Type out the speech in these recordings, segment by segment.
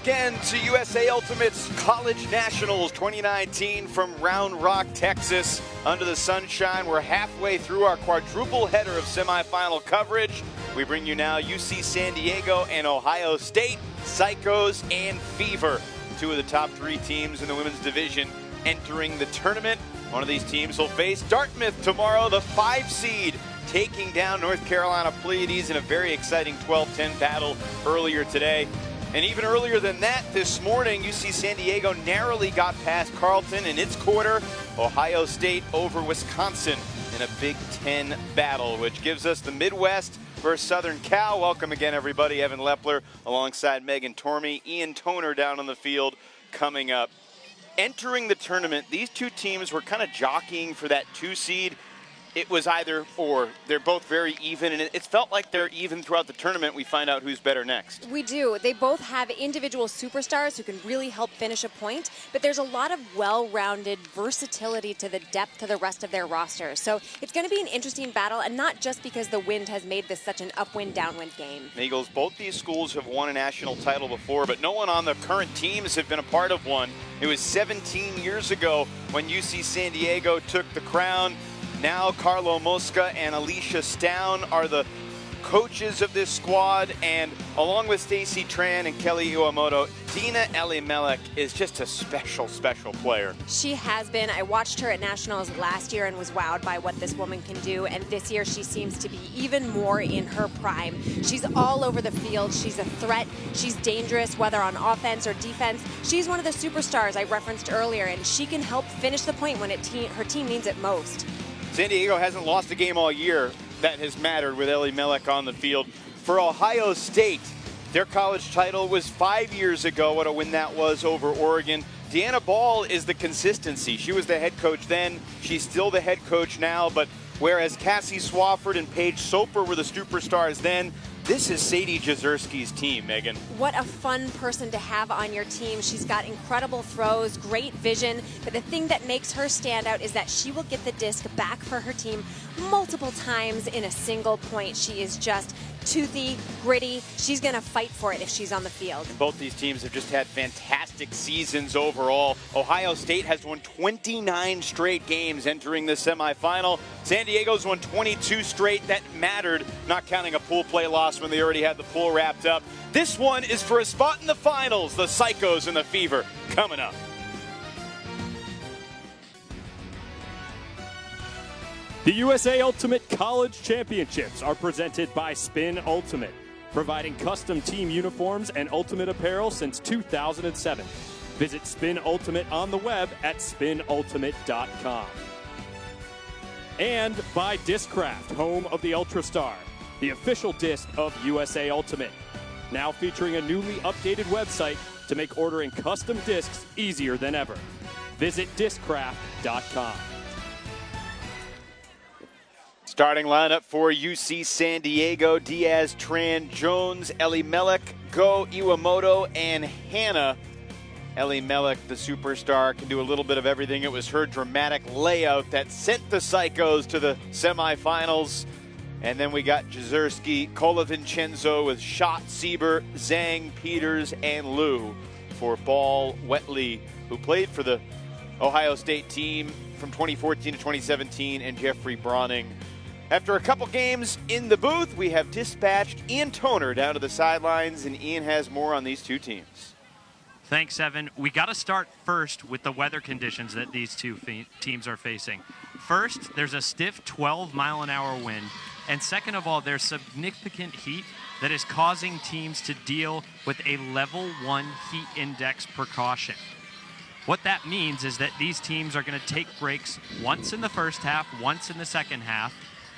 again to USA Ultimate's College Nationals 2019 from Round Rock, Texas. Under the sunshine, we're halfway through our quadruple header of semifinal coverage. We bring you now UC San Diego and Ohio State, Psychos and Fever, two of the top three teams in the women's division entering the tournament. One of these teams will face Dartmouth tomorrow, the 5 seed, taking down North Carolina Pleiades in a very exciting 12-10 battle earlier today. And even earlier than that, this morning, UC San Diego narrowly got past Carleton in its quarter. Ohio State over Wisconsin in a Big Ten battle, which gives us the Midwest versus Southern Cal. Welcome again, everybody. Evan Lepler alongside Megan Tormey. Ian Toner down on the field coming up. Entering the tournament, these two teams were kind of jockeying for that 2 seed. It was either or. They're both very even, and it felt like they're even throughout the tournament. We find out who's better next. We do. They both have individual superstars who can really help finish a point, but there's a lot of well-rounded versatility to the depth to the rest of their roster. So it's going to be an interesting battle, and not just because the wind has made this such an upwind, downwind game. Eagles, both these schools have won a national title before, but no one on the current teams have been a part of one. It was 17 years ago when UC San Diego took the crown. Now Carlo Mosca and Alicia Stown are the coaches of this squad, and along with Stacy Tran and Kelly Iwamoto, Dina Elimelech is just a special, special player. She has been. I watched her at Nationals last year and was wowed by what this woman can do, and this year she seems to be even more in her prime. She's all over the field. She's a threat. She's dangerous, whether on offense or defense. She's one of the superstars I referenced earlier, and she can help finish the point when her team needs it most. San Diego hasn't lost a game all year that has mattered with Elimelech on the field. For Ohio State, their college title was 5 years ago. What a win that was over Oregon. Deanna Ball is the consistency. She was the head coach then. She's still the head coach now. But whereas Cassie Swafford and Paige Soper were the superstars then, this is Sadie Jezierski's team, Megan. What a fun person to have on your team. She's got incredible throws, great vision, but the thing that makes her stand out is that she will get the disc back for her team multiple times in a single point. She is just toothy, gritty. She's going to fight for it if she's on the field. And both these teams have just had fantastic seasons overall. Ohio State has won 29 straight games entering the semifinal. San Diego's won 22 straight. That mattered, not counting a pool play loss when they already had the pool wrapped up. This one is for a spot in the finals. The Psychos and the Fever coming up. The USA Ultimate College Championships are presented by Spin Ultimate, providing custom team uniforms and ultimate apparel since 2007. Visit Spin Ultimate on the web at spinultimate.com. And by Discraft, home of the UltraStar, the official disc of USA Ultimate. Now featuring a newly updated website to make ordering custom discs easier than ever. Visit discraft.com. Starting lineup for UC San Diego: Diaz, Tran, Jones, Elimelech, Go, Iwamoto, and Hannah. Elimelech, the superstar, can do a little bit of everything. It was her dramatic layout that sent the Psychos to the semifinals. And then we got Jezierski, Colavincenzo with Schott, Sieber, Zhang, Peters, and Liu for Ball, Wetley, who played for the Ohio State team from 2014 to 2017, and Jeffrey Brawning. After a couple games in the booth, we have dispatched Ian Toner down to the sidelines, and Ian has more on these two teams. Thanks, Evan. We got to start first with the weather conditions that these two teams are facing. First, there's a stiff 12-mile-an-hour wind, and second of all, there's significant heat that is causing teams to deal with a level 1 heat index precaution. What that means is that these teams are going to take breaks once in the first half, once in the second half,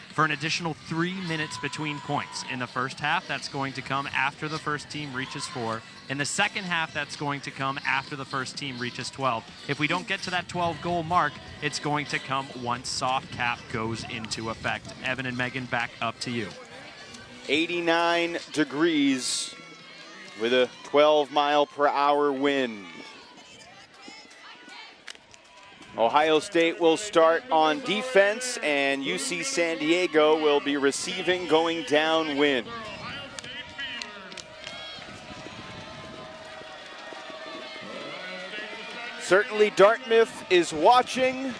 for an additional 3 minutes between points. In the first half, that's going to come after the first team reaches 4. In the second half, that's going to come after the first team reaches 12. If we don't get to that 12-goal mark, it's going to come once soft cap goes into effect. Evan and Megan, back up to you. 89 degrees with a 12-mile-per-hour wind. Ohio State will start on defense, and UC San Diego will be receiving going downwind. Certainly Dartmouth is watching.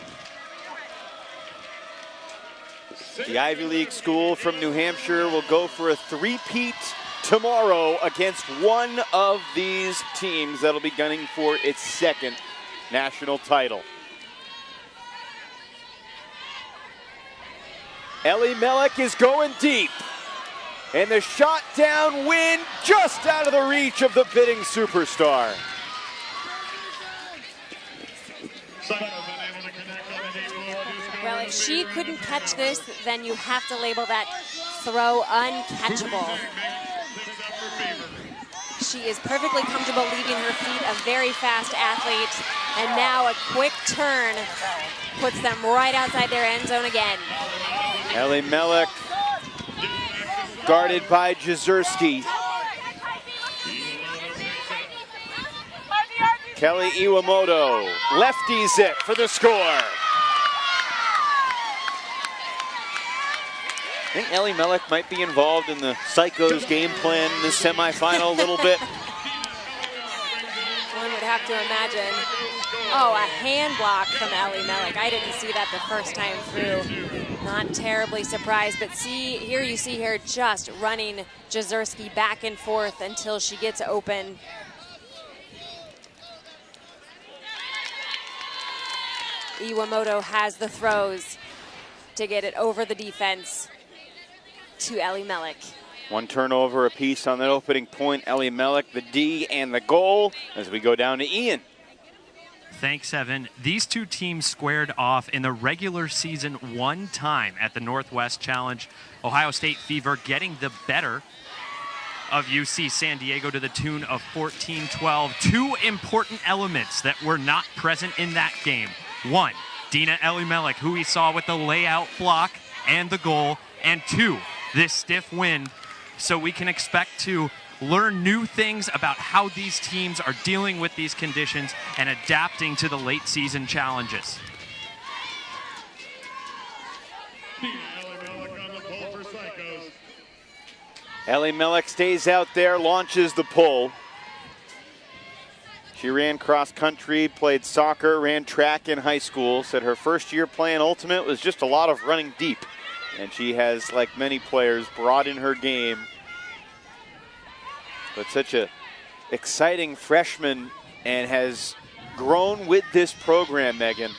The Ivy League school from New Hampshire will go for a three-peat tomorrow against one of these teams that'll be gunning for its second national title. Ellie Mellick is going deep. And the shot downwind just out of the reach of the bidding superstar. Well, if she couldn't catch this, then you have to label that throw uncatchable. She is perfectly comfortable leaving her feet, a very fast athlete. And now a quick turn puts them right outside their end zone again. Ellie Mellick guarded by Jezierski. Kelly Iwamoto lefties it for the score. I think Ellie Mellick might be involved in the Psychos game plan in the semifinal a little bit. One would have to imagine. Oh, a hand block from Ellie Mellick. I didn't see that the first time through. Not terribly surprised, but here you see her just running Jezierski back and forth until she gets open. Iwamoto has the throws to get it over the defense to Ellie Mellick. One turnover apiece on that opening point. Ellie Mellick, the D, and the goal as we go down to Ian. Thanks, Evan. These two teams squared off in the regular season one time at the Northwest Challenge. Ohio State Fever getting the better of UC San Diego to the tune of 14-12. Two important elements that were not present in that game. One, Dina Ellie Mellick, who we saw with the layout block and the goal. And two, this stiff wind. So we can expect to learn new things about how these teams are dealing with these conditions and adapting to the late season challenges. Ellie Mellick stays out there, launches the pull. She ran cross country, played soccer, ran track in high school. Said her first year playing Ultimate was just a lot of running deep. And she has, like many players, brought in her game. But such a exciting freshman and has grown with this program, Megan.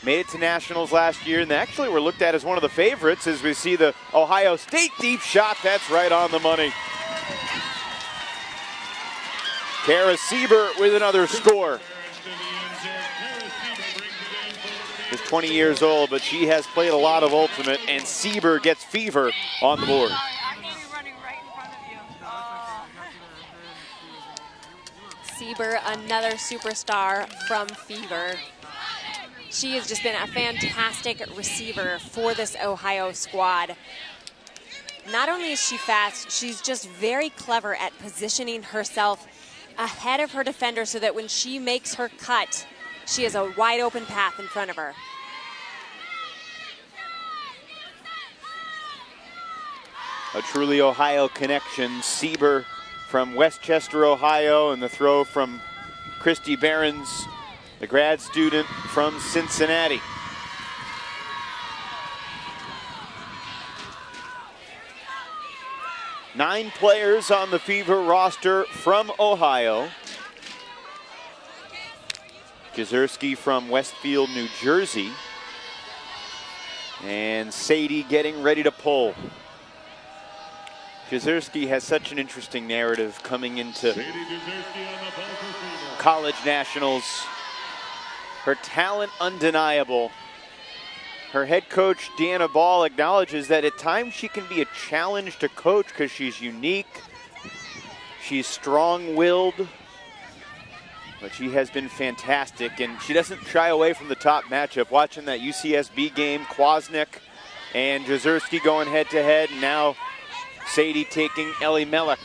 Made it to nationals last year and they actually were looked at as one of the favorites as we see the Ohio State deep shot. That's right on the money. Kara Sieber with another score. She's 20 years old, but she has played a lot of Ultimate, and Sieber gets Fever on the board. Sieber, another superstar from Fever. She has just been a fantastic receiver for this Ohio squad. Not only is she fast, she's just very clever at positioning herself ahead of her defender so that when she makes her cut, she has a wide open path in front of her. A truly Ohio connection. Sieber from Westchester, Ohio, and the throw from Christy Behrens, the grad student from Cincinnati. Nine players on the Fever roster from Ohio. Jezierski from Westfield, New Jersey. And Sadie getting ready to pull. Jezierski has such an interesting narrative coming into college nationals. Her talent undeniable. Her head coach, Deanna Ball, acknowledges that at times she can be a challenge to coach because she's unique, she's strong-willed, but she has been fantastic, and she doesn't shy away from the top matchup. Watching that UCSB game, Kwasnick and Jezierski going head-to-head, and now Sadie taking Ellie Mellick.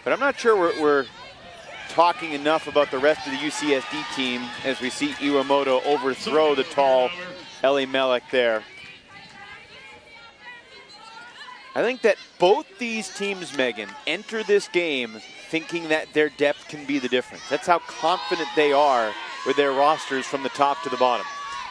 But I'm not sure we're talking enough about the rest of the UCSD team as we see Iwamoto overthrow the tall Ellie Mellick there. I think that both these teams, Megan, enter this game thinking that their depth can be the difference. That's how confident they are with their rosters from the top to the bottom.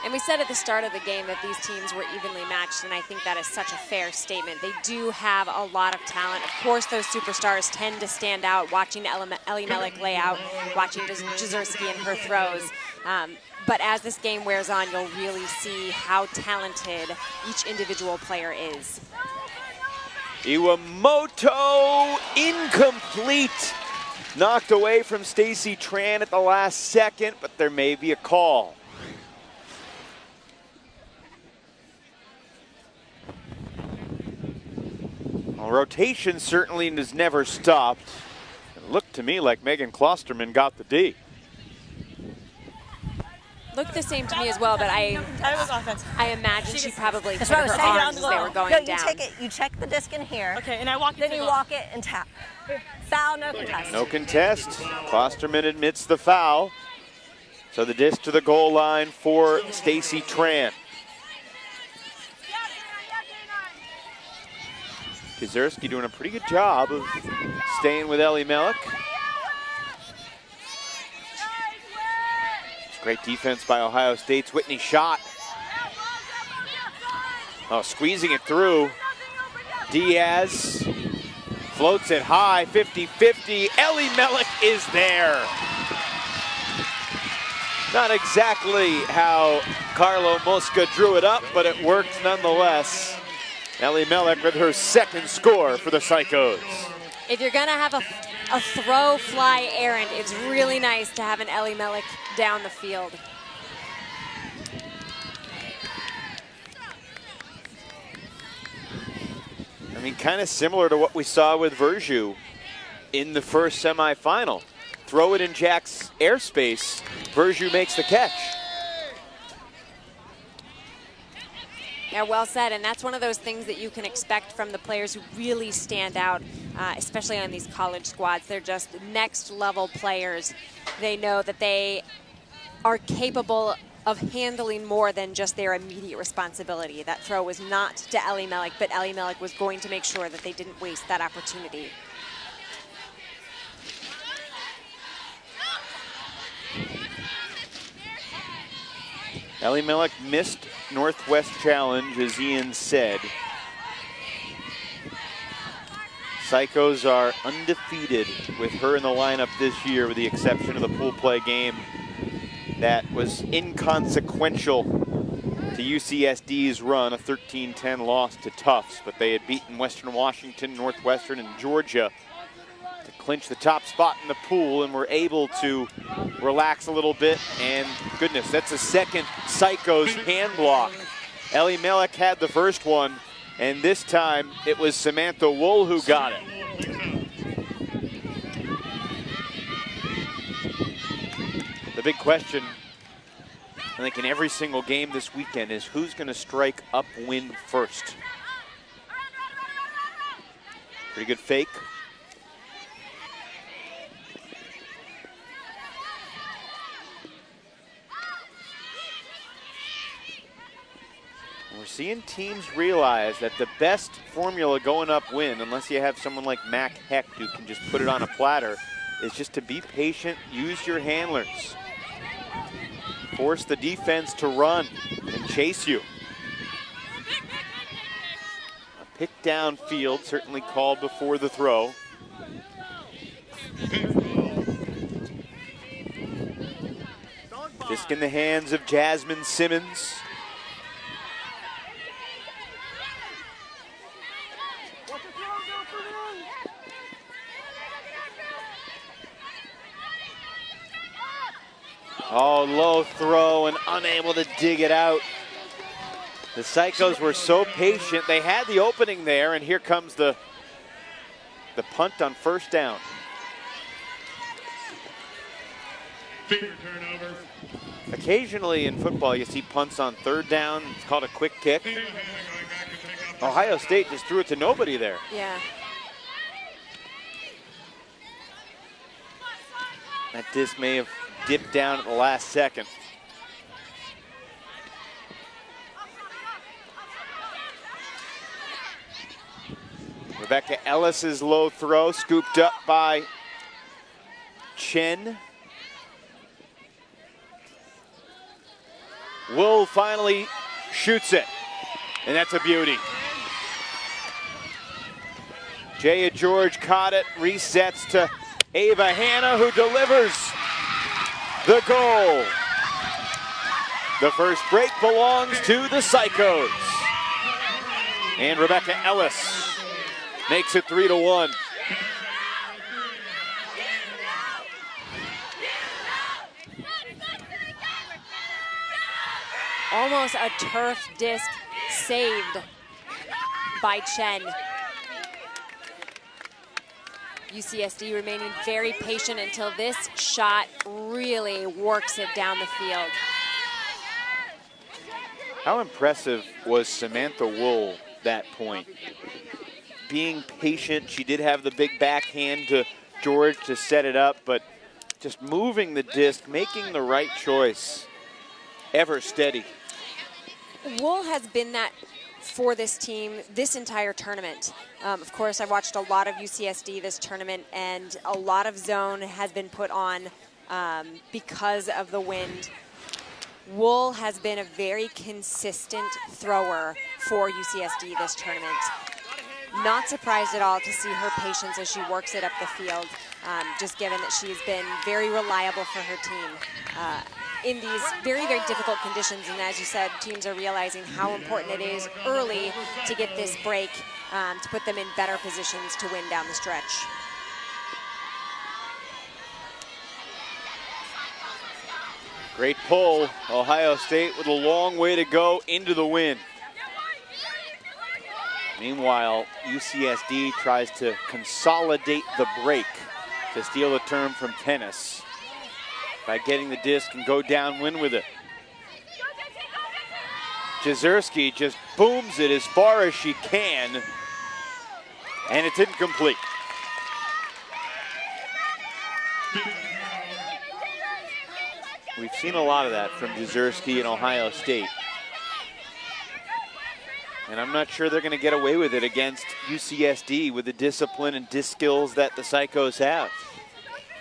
And we said at the start of the game that these teams were evenly matched, and I think that is such a fair statement. They do have a lot of talent. Of course, those superstars tend to stand out, watching Ellie Mellick lay out, watching Jezierski and her throws. But as this game wears on, you'll really see how talented each individual player is. Iwamoto incomplete. Knocked away from Stacy Tran at the last second, but there may be a call. Well, rotation certainly has never stopped. It looked to me like Megan Klosterman got the D. Looked the same to me as well, but I imagine she probably hit her arms as they were going down. You take it, you check the disc in here. Okay, and I walk it. Then you walk it and tap. Foul, no contest. No contest. Klosterman admits the foul. So the disc to the goal line for Stacy Tran. Jezierski doing a pretty good job of staying with Ellie Mellick. Great defense by Ohio State's Whitney Schott. Oh, squeezing it through. Diaz floats it high, 50-50. Ellie Mellick is there. Not exactly how Carlo Mosca drew it up, but it worked nonetheless. Ellie Mellick with her second score for the Psychos. If you're gonna have a throw fly errant, it's really nice to have an Ellie Mellick down the field. I mean, kind of similar to what we saw with Verju in the first semifinal. Throw it in Jack's airspace, Verju makes the catch. Yeah, well said, and that's one of those things that you can expect from the players who really stand out, especially on these college squads. They're just next level players. They know that they are capable of handling more than just their immediate responsibility. That throw was not to Ellie Mellick, but Ellie Mellick was going to make sure that they didn't waste that opportunity. Ellie Mellick missed Northwest Challenge, as Ian said. Psychos are undefeated with her in the lineup this year, with the exception of the pool play game that was inconsequential to UCSD's run, a 13-10 loss to Tufts, but they had beaten Western Washington, Northwestern, and Georgia to clinch the top spot in the pool, and were able to relax a little bit. And goodness, that's a second Psychos hand block. Ellie Mellick had the first one, and this time it was Samantha Wool who got it. The big question, I think, in every single game this weekend is who's going to strike upwind first. Pretty good fake. We're seeing teams realize that the best formula going upwind, unless you have someone like Mac Hecht who can just put it on a platter, is just to be patient, use your handlers. Force the defense to run and chase you. A pick downfield, certainly called before the throw. Disc in the hands of Jasmine Simmons. Oh, low throw and unable to dig it out. The Psychos were so patient. They had the opening there, and here comes the punt on first down. Turnover. Occasionally in football, you see punts on third down. It's called a quick kick. Ohio State just threw it to nobody there. Yeah. That disc may have dipped down at the last second. Rebecca Ellis's low throw, scooped up by Chen. Wool finally shoots it, and that's a beauty. Jaya George caught it, resets to Ava Hanna, who delivers the goal. The first break belongs to the Psychos. And Rebecca Ellis makes it 3-1. Almost a turf disc saved by Chen. UCSD remaining very patient until this shot really works it down the field. How impressive was Samantha Wool that point? Being patient, she did have the big backhand to George to set it up, but just moving the disc, making the right choice. Ever steady. Wool has been that for this team this entire tournament. Of course, I watched a lot of UCSD this tournament, and a lot of zone has been put on because of the wind. Wool has been a very consistent thrower for UCSD this tournament. Not surprised at all to see her patience as she works it up the field, just given that she's been very reliable for her team in these very, very difficult conditions. And as you said, teams are realizing how important it is early to get this break to put them in better positions to win down the stretch. Great pull. Ohio State with a long way to go into the win. Meanwhile, UCSD tries to consolidate the break, to steal a term from tennis, by getting the disc and go downwind with it. Jezierski just booms it as far as she can, and it's incomplete. We've seen a lot of that from Jezierski and Ohio State. And I'm not sure they're going to get away with it against UCSD with the discipline and disc skills that the Psychos have.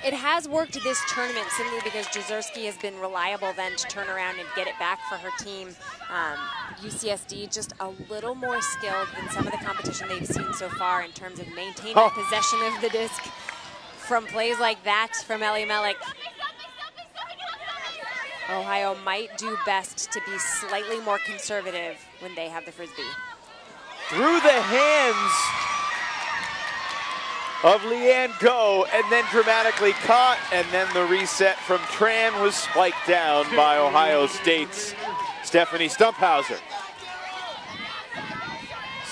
It has worked this tournament simply because Jezierski has been reliable then to turn around and get it back for her team. UCSD just a little more skilled than some of the competition they've seen so far in terms of maintaining possession of the disc. From plays like that from Ellie Mellick, Ohio might do best to be slightly more conservative when they have the Frisbee. Through the hands of Leanne Go, and then dramatically caught, and then the reset from Tran was spiked down by Ohio State's Stephanie Stumphauser.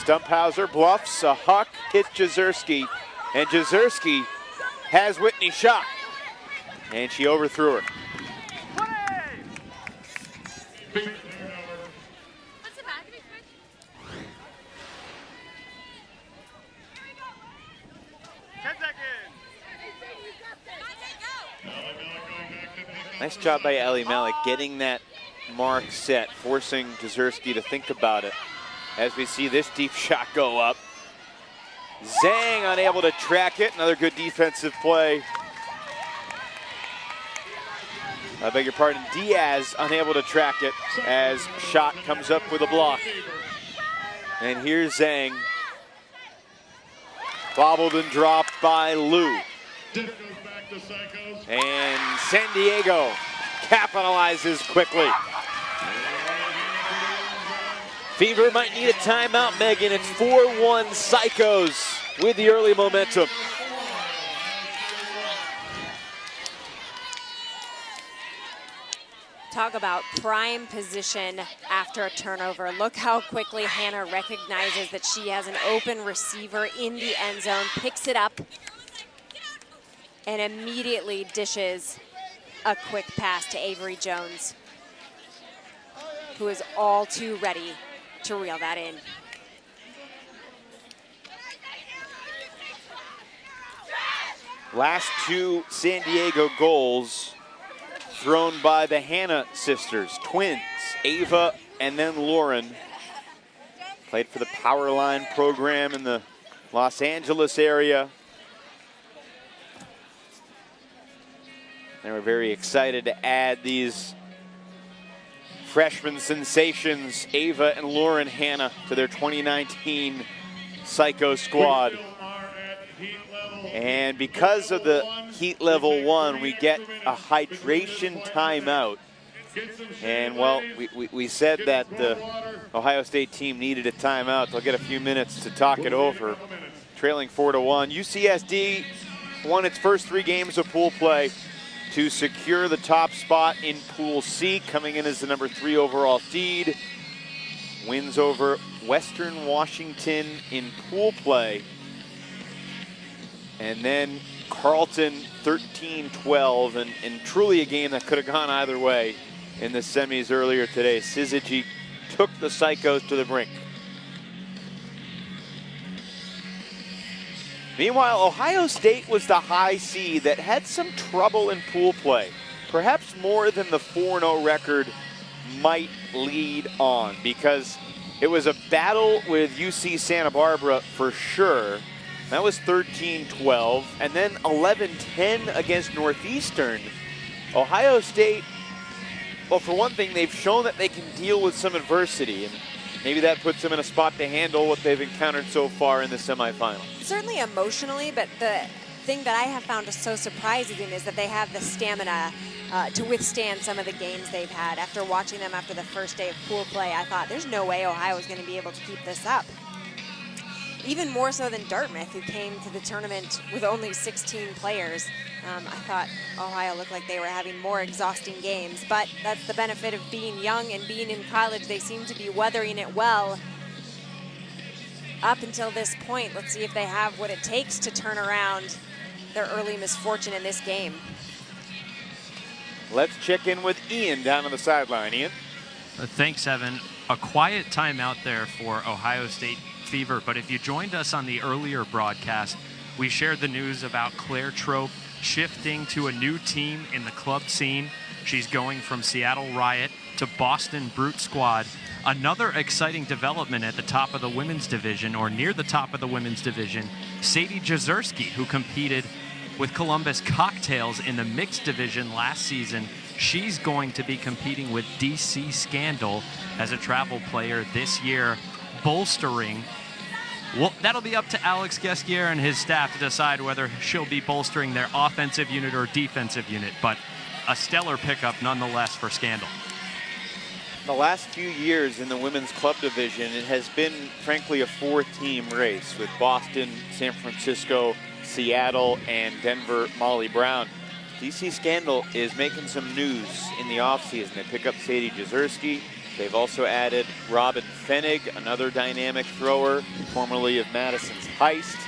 Stumphauser bluffs, a huck, hits Jezierski, and Jezierski has Whitney shot, and she overthrew her. Nice job by Ellie Mellick getting that mark set, forcing Jezierski to think about it as we see this deep shot go up. Zhang unable to track it. Another good defensive play. I beg your pardon, Diaz unable to track it as shot comes up with a block. And here's Zhang. Bobbled and dropped by Liu. And San Diego capitalizes quickly. Fever might need a timeout, Megan. It's 4-1 Psychos with the early momentum. Talk about prime position after a turnover. Look how quickly Hannah recognizes that she has an open receiver in the end zone, picks it up, and immediately dishes a quick pass to Avery Jones, who is all too ready to reel that in. Last two San Diego goals thrown by the Hanna sisters, twins, Ava and then Lauren. Played for the Powerline program in the Los Angeles area. They were very excited to add these freshman sensations, Ava and Lauren Hanna, to their 2019 Psycho squad. And because of the heat level 1, we get a hydration timeout. And well, we said that the Ohio State team needed a timeout. They'll get a few minutes to talk it over. Trailing 4-1. UCSD won its first 3 games of pool play to secure the top spot in Pool C, coming in as the number 3 overall seed. Wins over Western Washington in pool play. And then Carleton 13-12, and truly a game that could have gone either way in the semis earlier today. Syzygy took the Psychos to the brink. Meanwhile, Ohio State was the high seed that had some trouble in pool play. Perhaps more than the 4-0 record might lead on, because it was a battle with UC Santa Barbara for sure. That was 13-12, and then 11-10 against Northeastern. Ohio State, well, for one thing, they've shown that they can deal with some adversity, and maybe that puts them in a spot to handle what they've encountered so far in the semifinal. Certainly emotionally, but the thing that I have found so surprising is that they have the stamina to withstand some of the games they've had. After watching them after the first day of pool play, I thought there's no way Ohio is going to be able to keep this up. Even more so than Dartmouth, who came to the tournament with only 16 players. I thought Ohio looked like they were having more exhausting games, but that's the benefit of being young and being in college. They seem to be weathering it well up until this point. Let's see if they have what it takes to turn around their early misfortune in this game. Let's check in with Ian down on the sideline. Ian? Thanks, Evan. A quiet timeout there for Ohio State Fever, but if you joined us on the earlier broadcast, we shared the news about Claire Trope shifting to a new team in the club scene. She's going from Seattle Riot to Boston Brute Squad. Another exciting development at the top of the women's division, or near the top of the women's division, Sadie Jezierski, who competed with Columbus Cocktails in the mixed division last season. She's going to be competing with DC Scandal as a travel player this year, bolstering. Well, that'll be up to Alex Gesquier and his staff to decide whether she'll be bolstering their offensive unit or defensive unit, but a stellar pickup nonetheless for Scandal. The last few years in the women's club division, it has been, frankly, a 4-team race with Boston, San Francisco, Seattle, and Denver Molly Brown. DC Scandal is making some news in the offseason. They pick up Sadie Jezierski. They've also added Robin Fenig, another dynamic thrower, formerly of Madison's Heist.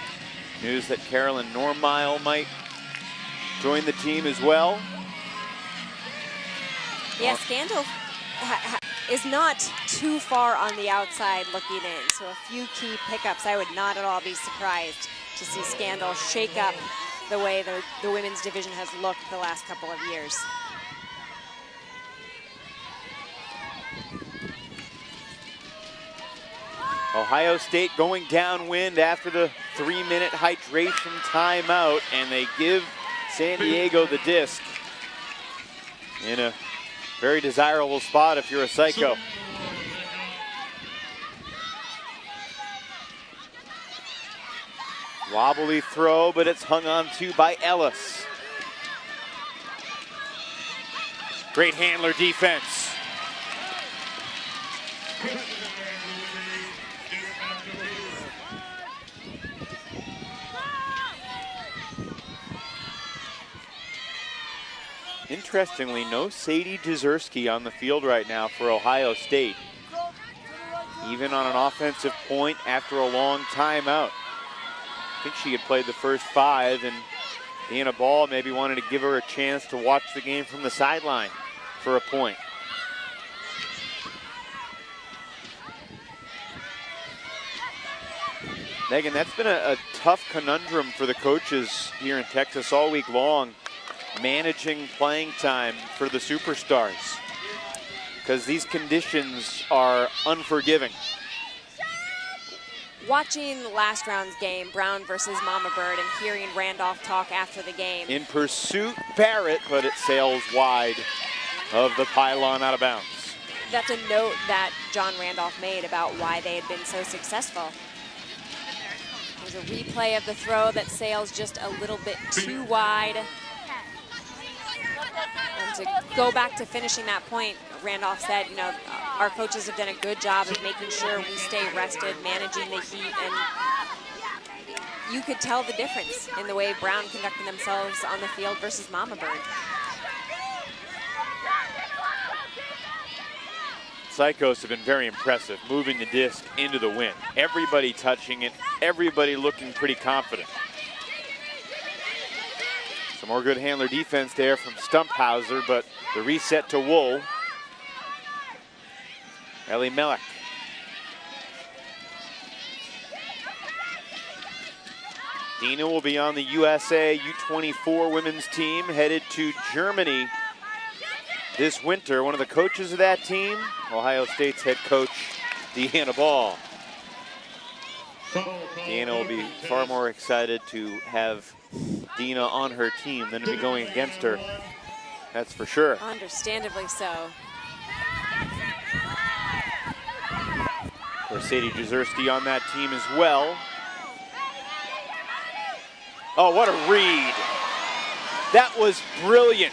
News that Carolyn Normile might join the team as well. Yeah, Scandal is not too far on the outside looking in, so a few key pickups. I would not at all be surprised to see Scandal shake up the way the women's division has looked the last couple of years. Ohio State going downwind after the 3-minute hydration timeout, and they give San Diego the disc in a very desirable spot if you're a Psycho. Wobbly throw, but it's hung on to by Ellis. Great handler defense. Interestingly, no Sadie Jezierski on the field right now for Ohio State, even on an offensive point after a long timeout. I think she had played the first 5, and Deanna Ball maybe wanted to give her a chance to watch the game from the sideline for a point. Megan, that's been a tough conundrum for the coaches here in Texas all week long, managing playing time for the superstars, because these conditions are unforgiving. watching last round's game, Brown versus Mama Bird, and hearing Randolph talk after the game. In pursuit, Barrett, but it sails wide of the pylon, out of bounds. That's a note that John Randolph made about why they had been so successful. There's a replay of the throw that sails just a little bit too wide. And to go back to finishing that point, Randolph said, you know, our coaches have done a good job of making sure we stay rested, managing the heat, and you could tell the difference in the way Brown conducted themselves on the field versus Mama Bird. Psychos have been very impressive, moving the disc into the wind. Everybody touching it, everybody looking pretty confident. Some more good handler defense there from Stumphauser, but the reset to Wool. Ellie Melek. Dina will be on the USA U24 women's team, headed to Germany this winter. One of the coaches of that team, Ohio State's head coach, Deanna Ball. Deanna will be far more excited to have Dina on her team than to be going against her. That's for sure. Understandably so. Of course, Sadie Jezierski on that team as well. Oh, what a read. That was brilliant.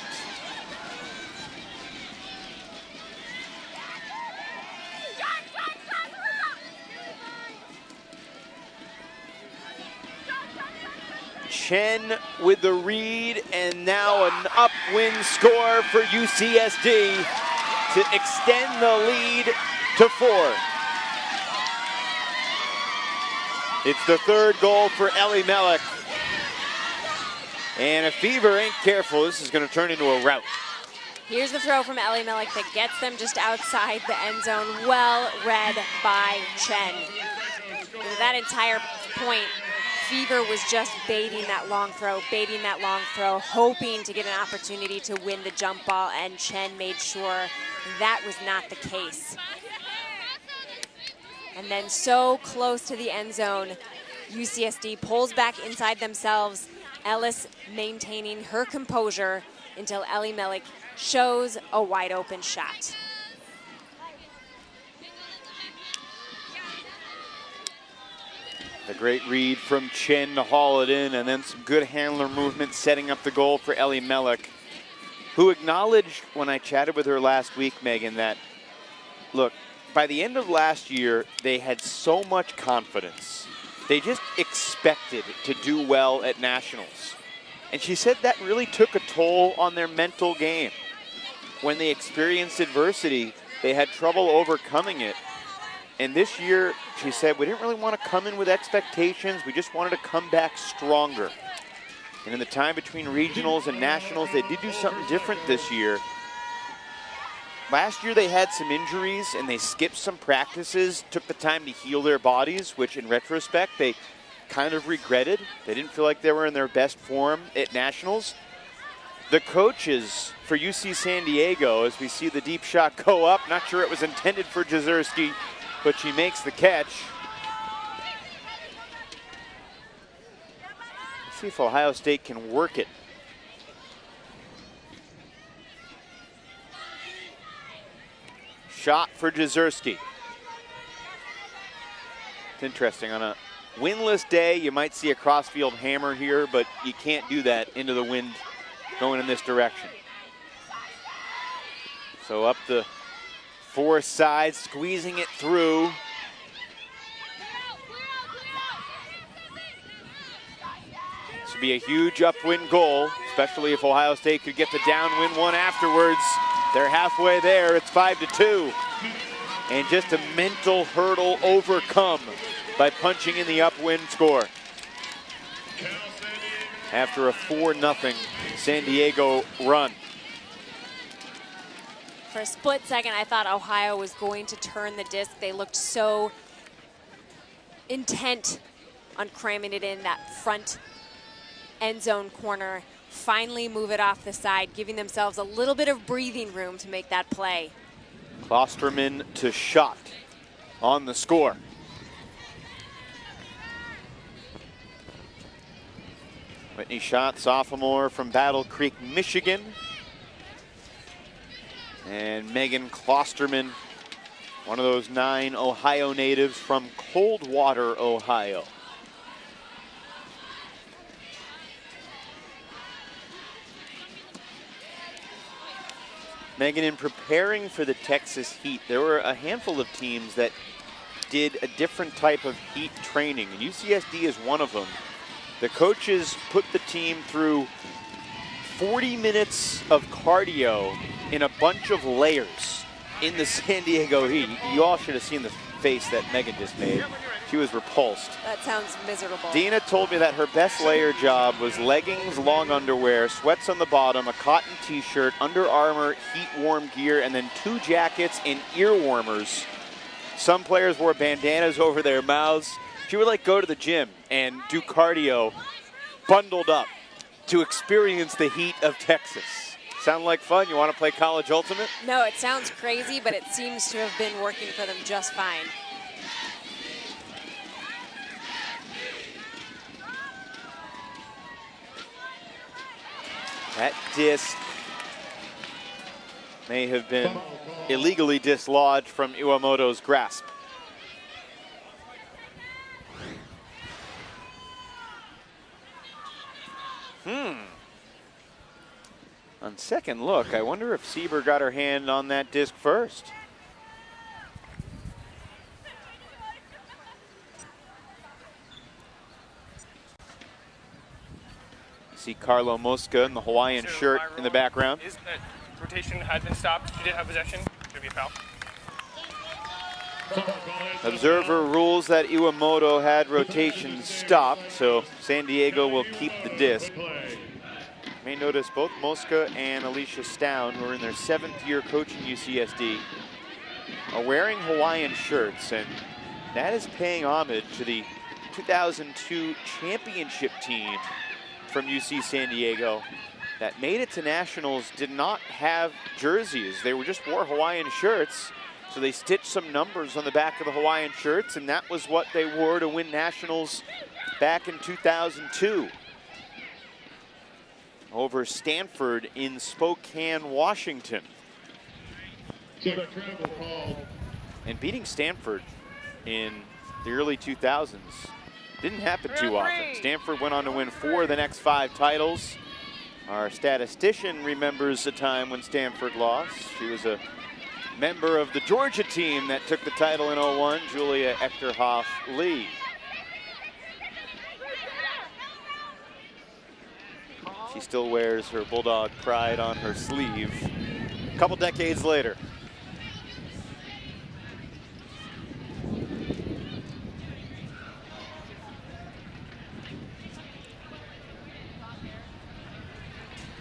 Chen with the read, and now an upwind score for UCSD to extend the lead to 4. It's the third goal for Ellie Melek. And if Fever ain't careful, this is going to turn into a rout. Here's the throw from Ellie Melek that gets them just outside the end zone. Well read by Chen. That entire point, Fever was just baiting that long throw, hoping to get an opportunity to win the jump ball, and Chen made sure that was not the case. And then so close to the end zone, UCSD pulls back inside themselves, Ellis maintaining her composure until Ellie Melek shows a wide open shot. A great read from Chen to haul it in, and then some good handler movement setting up the goal for Ellie Melek, who acknowledged when I chatted with her last week, Megan, that, look, by the end of last year, they had so much confidence. They just expected to do well at nationals. And she said that really took a toll on their mental game. When they experienced adversity, they had trouble overcoming it. And this year, she said, we didn't really want to come in with expectations. We just wanted to come back stronger. And in the time between regionals and nationals, they did do something different this year. Last year, they had some injuries and they skipped some practices, took the time to heal their bodies, which in retrospect, they kind of regretted. They didn't feel like they were in their best form at nationals. The coaches for UC San Diego, as we see the deep shot go up, not sure it was intended for Jezierski, but she makes the catch. Let's see if Ohio State can work it. Shot for Jezierski. It's interesting. On a windless day, you might see a crossfield hammer here, but you can't do that into the wind going in this direction. So up the four sides, squeezing it through. This would be a huge upwind goal, especially if Ohio State could get the downwind one afterwards. They're halfway there, it's 5-2. And just a mental hurdle overcome by punching in the upwind score. After a 4-0 San Diego run. For a split second, I thought Ohio was going to turn the disc. They looked so intent on cramming it in that front end zone corner. Finally move it off the side, giving themselves a little bit of breathing room to make that play. Klosterman to Schott on the score. Whitney Schott, sophomore from Battle Creek, Michigan. And Megan Klosterman, one of those 9 Ohio natives from Coldwater, Ohio. Megan, in preparing for the Texas heat, there were a handful of teams that did a different type of heat training, and UCSD is one of them. The coaches put the team through 40 minutes of cardio in a bunch of layers in the San Diego heat. You all should have seen the face that Megan just made. She was repulsed. That sounds miserable. Dina told me that her best layer job was leggings, long underwear, sweats on the bottom, a cotton t-shirt, Under Armour, heat warm gear, and then 2 jackets and ear warmers. Some players wore bandanas over their mouths. She would like go to the gym and do cardio bundled up to experience the heat of Texas. Sound like fun? You want to play College Ultimate? No, it sounds crazy, but it seems to have been working for them just fine. That disc may have been illegally dislodged from Iwamoto's grasp. On second look, I wonder if Sieber got her hand on that disc first. See Carlo Mosca in the Hawaiian shirt in the background. Is that rotation had been stopped. She did have possession. Could be a foul. Observer rules that Iwamoto had rotation stopped, so San Diego will keep the disc. You may notice both Mosca and Alicia Stown, who are in their 7th year coaching UCSD, are wearing Hawaiian shirts, and that is paying homage to the 2002 championship team from UC San Diego that made it to nationals. Did not have jerseys. They were just wore Hawaiian shirts. So they stitched some numbers on the back of the Hawaiian shirts, and that was what they wore to win nationals back in 2002 over Stanford in Spokane, Washington. And beating Stanford in the early 2000s didn't happen too often. Stanford went on to win 4 of the next 5 titles. Our statistician remembers a time when Stanford lost. She was a member of the Georgia team that took the title in 01, Julia Echterhoff-Lee. She still wears her Bulldog pride on her sleeve a couple decades later.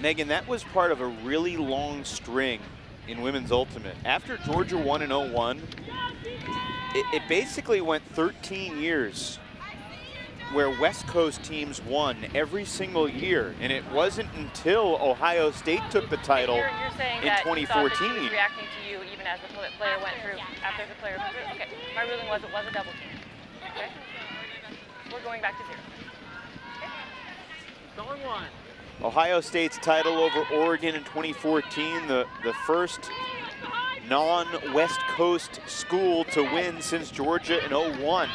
Megan, that was part of a really long string in women's ultimate. After Georgia won in 01, it basically went 13 years where West Coast teams won every single year, and it wasn't until Ohio State took the title you're saying in that 2014. You thought that she was reacting to you even as the player went through, after the player went through? Okay, my ruling was it was a double team. Okay, we're going back to 0. Okay. Going 1. Ohio State's title over Oregon in 2014, the first non-West Coast school to win since Georgia in 01.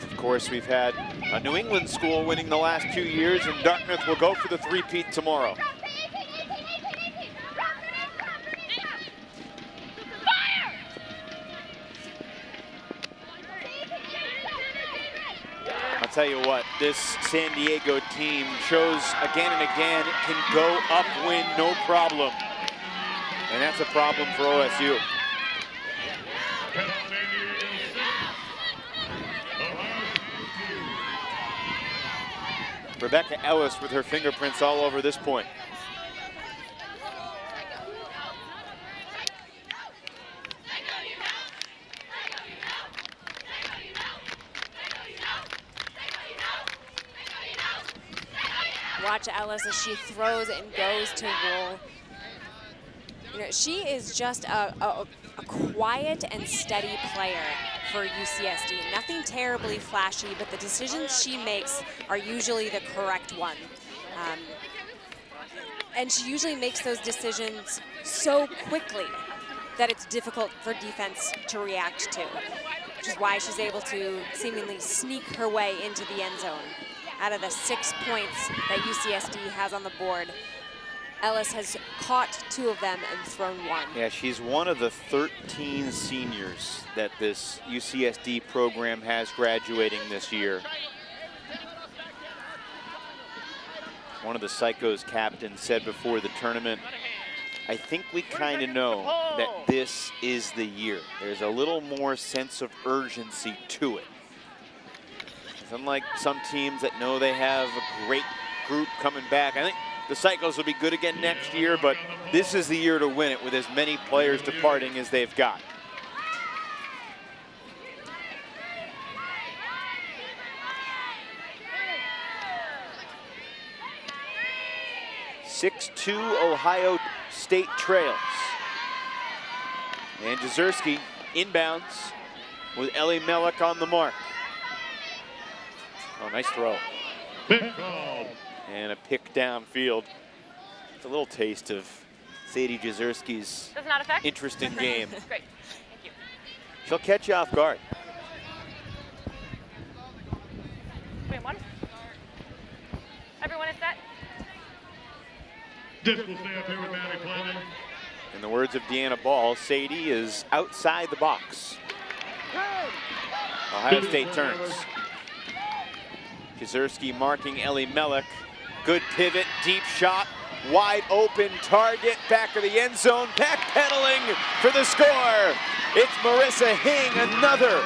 Of course, we've had a New England school winning the last 2 years, and Dartmouth will go for the three-peat tomorrow. I'll tell you what, this San Diego team shows again and again it can go upwind, no problem. And that's a problem for OSU. Rebecca Ellis with her fingerprints all over this point. Watch Ellis as she throws and goes to roll. You know, she is just a a quiet and steady player for UCSD. Nothing terribly flashy, but the decisions she makes are usually the correct one. And she usually makes those decisions so quickly that it's difficult for defense to react to, which is why she's able to seemingly sneak her way into the end zone. Out of the 6 points that UCSD has on the board, Ellis has caught 2 of them and thrown 1. Yeah, she's one of the 13 seniors that this UCSD program has graduating this year. One of the Psychos captains said before the tournament, I think we kind of know that this is the year. There's a little more sense of urgency to it. Unlike some teams that know they have a great group coming back, I think the Psychos will be good again next year, but this is the year to win it with as many players departing as they've got. Ohio State trails. And Jezierski inbounds with Ellie Mellick on the mark. Oh, nice throw. And a pick downfield. It's a little taste of Sadie Jezierski's interesting game. Great, thank you. She'll catch you off guard. 3-1. Everyone is set. This will stay up here with Maddie Fleming. In the words of Deanna Ball, Sadie is outside the box. Ohio State turns. Jezierski marking Ellie Mellick. Good pivot, deep shot, wide open target, back of the end zone, backpedaling for the score. It's Marissa Hing, another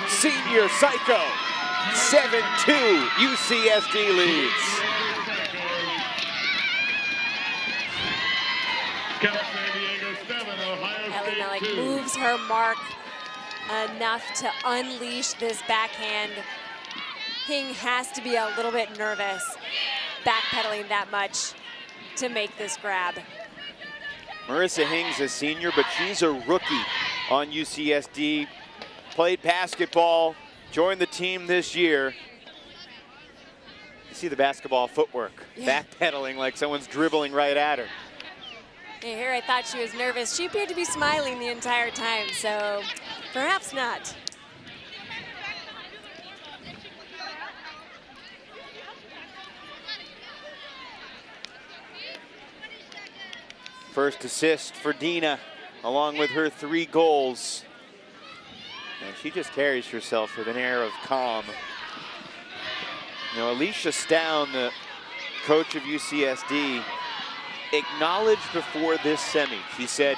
senior Psycho. 7-2, UCSD leads. Ellie Mellick moves her mark enough to unleash this backhand. Hing has to be a little bit nervous, backpedaling that much to make this grab. Marissa Hing's a senior, but she's a rookie on UCSD. Played basketball, joined the team this year. You see the basketball footwork, backpedaling like someone's dribbling right at her. Here I thought she was nervous. She appeared to be smiling the entire time, so perhaps not. First assist for Dina, along with her 3 goals. And she just carries herself with an air of calm. You know, Alicia Stown, the coach of UCSD, acknowledged before this semi, she said,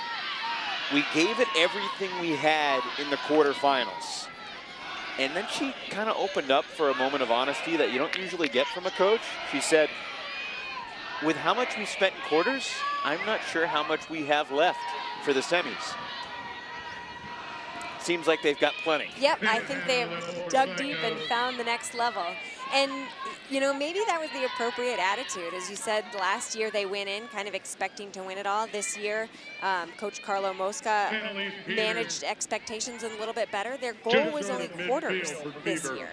we gave it everything we had in the quarterfinals. And then she kind of opened up for a moment of honesty that you don't usually get from a coach. She said, with how much we spent in quarters, I'm not sure how much we have left for the semis. Seems like they've got plenty. Yep, I think they've dug deep and found the next level. And, you know, maybe that was the appropriate attitude. As you said, last year they went in kind of expecting to win it all. This year, Coach Carlo Mosca managed expectations a little bit better. Their goal was only quarters this year.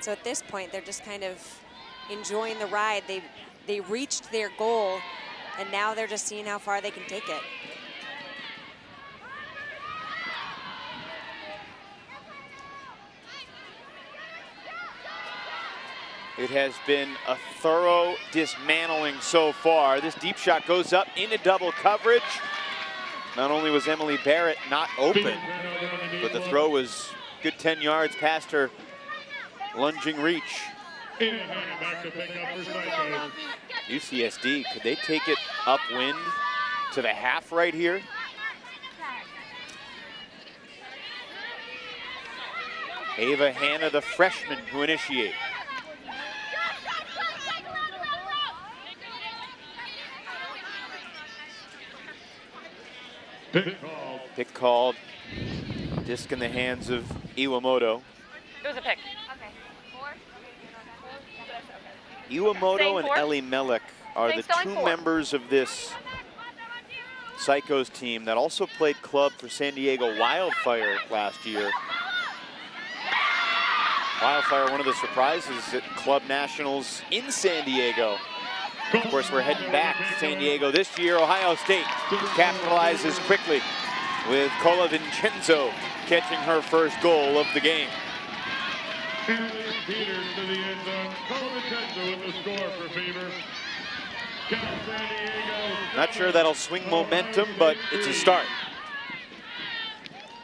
So at this point, they're just kind of enjoying the ride. They reached their goal, and now they're just seeing how far they can take it. It has been a thorough dismantling so far. This deep shot goes up into double coverage. Not only was Emily Barrett not open, but the throw was good 10 yards past her lunging reach. UCSD, could they take it upwind to the half right here? Ava Hanna, the freshman, who initiate. Pick called. Disc in the hands of Iwamoto. It was a pick. Iwamoto and Ellie Mellick are the 2 members of this Psychos team that also played club for San Diego Wildfire last year. Wildfire, one of the surprises at Club Nationals in San Diego. Of course, we're heading back to San Diego this year. Ohio State capitalizes quickly with Cola Vincenzo catching her first goal of the game. Peters to the end zone. Cola Vincenzo with the score for Fever. San Diego. Not sure that'll swing momentum, but it's a start.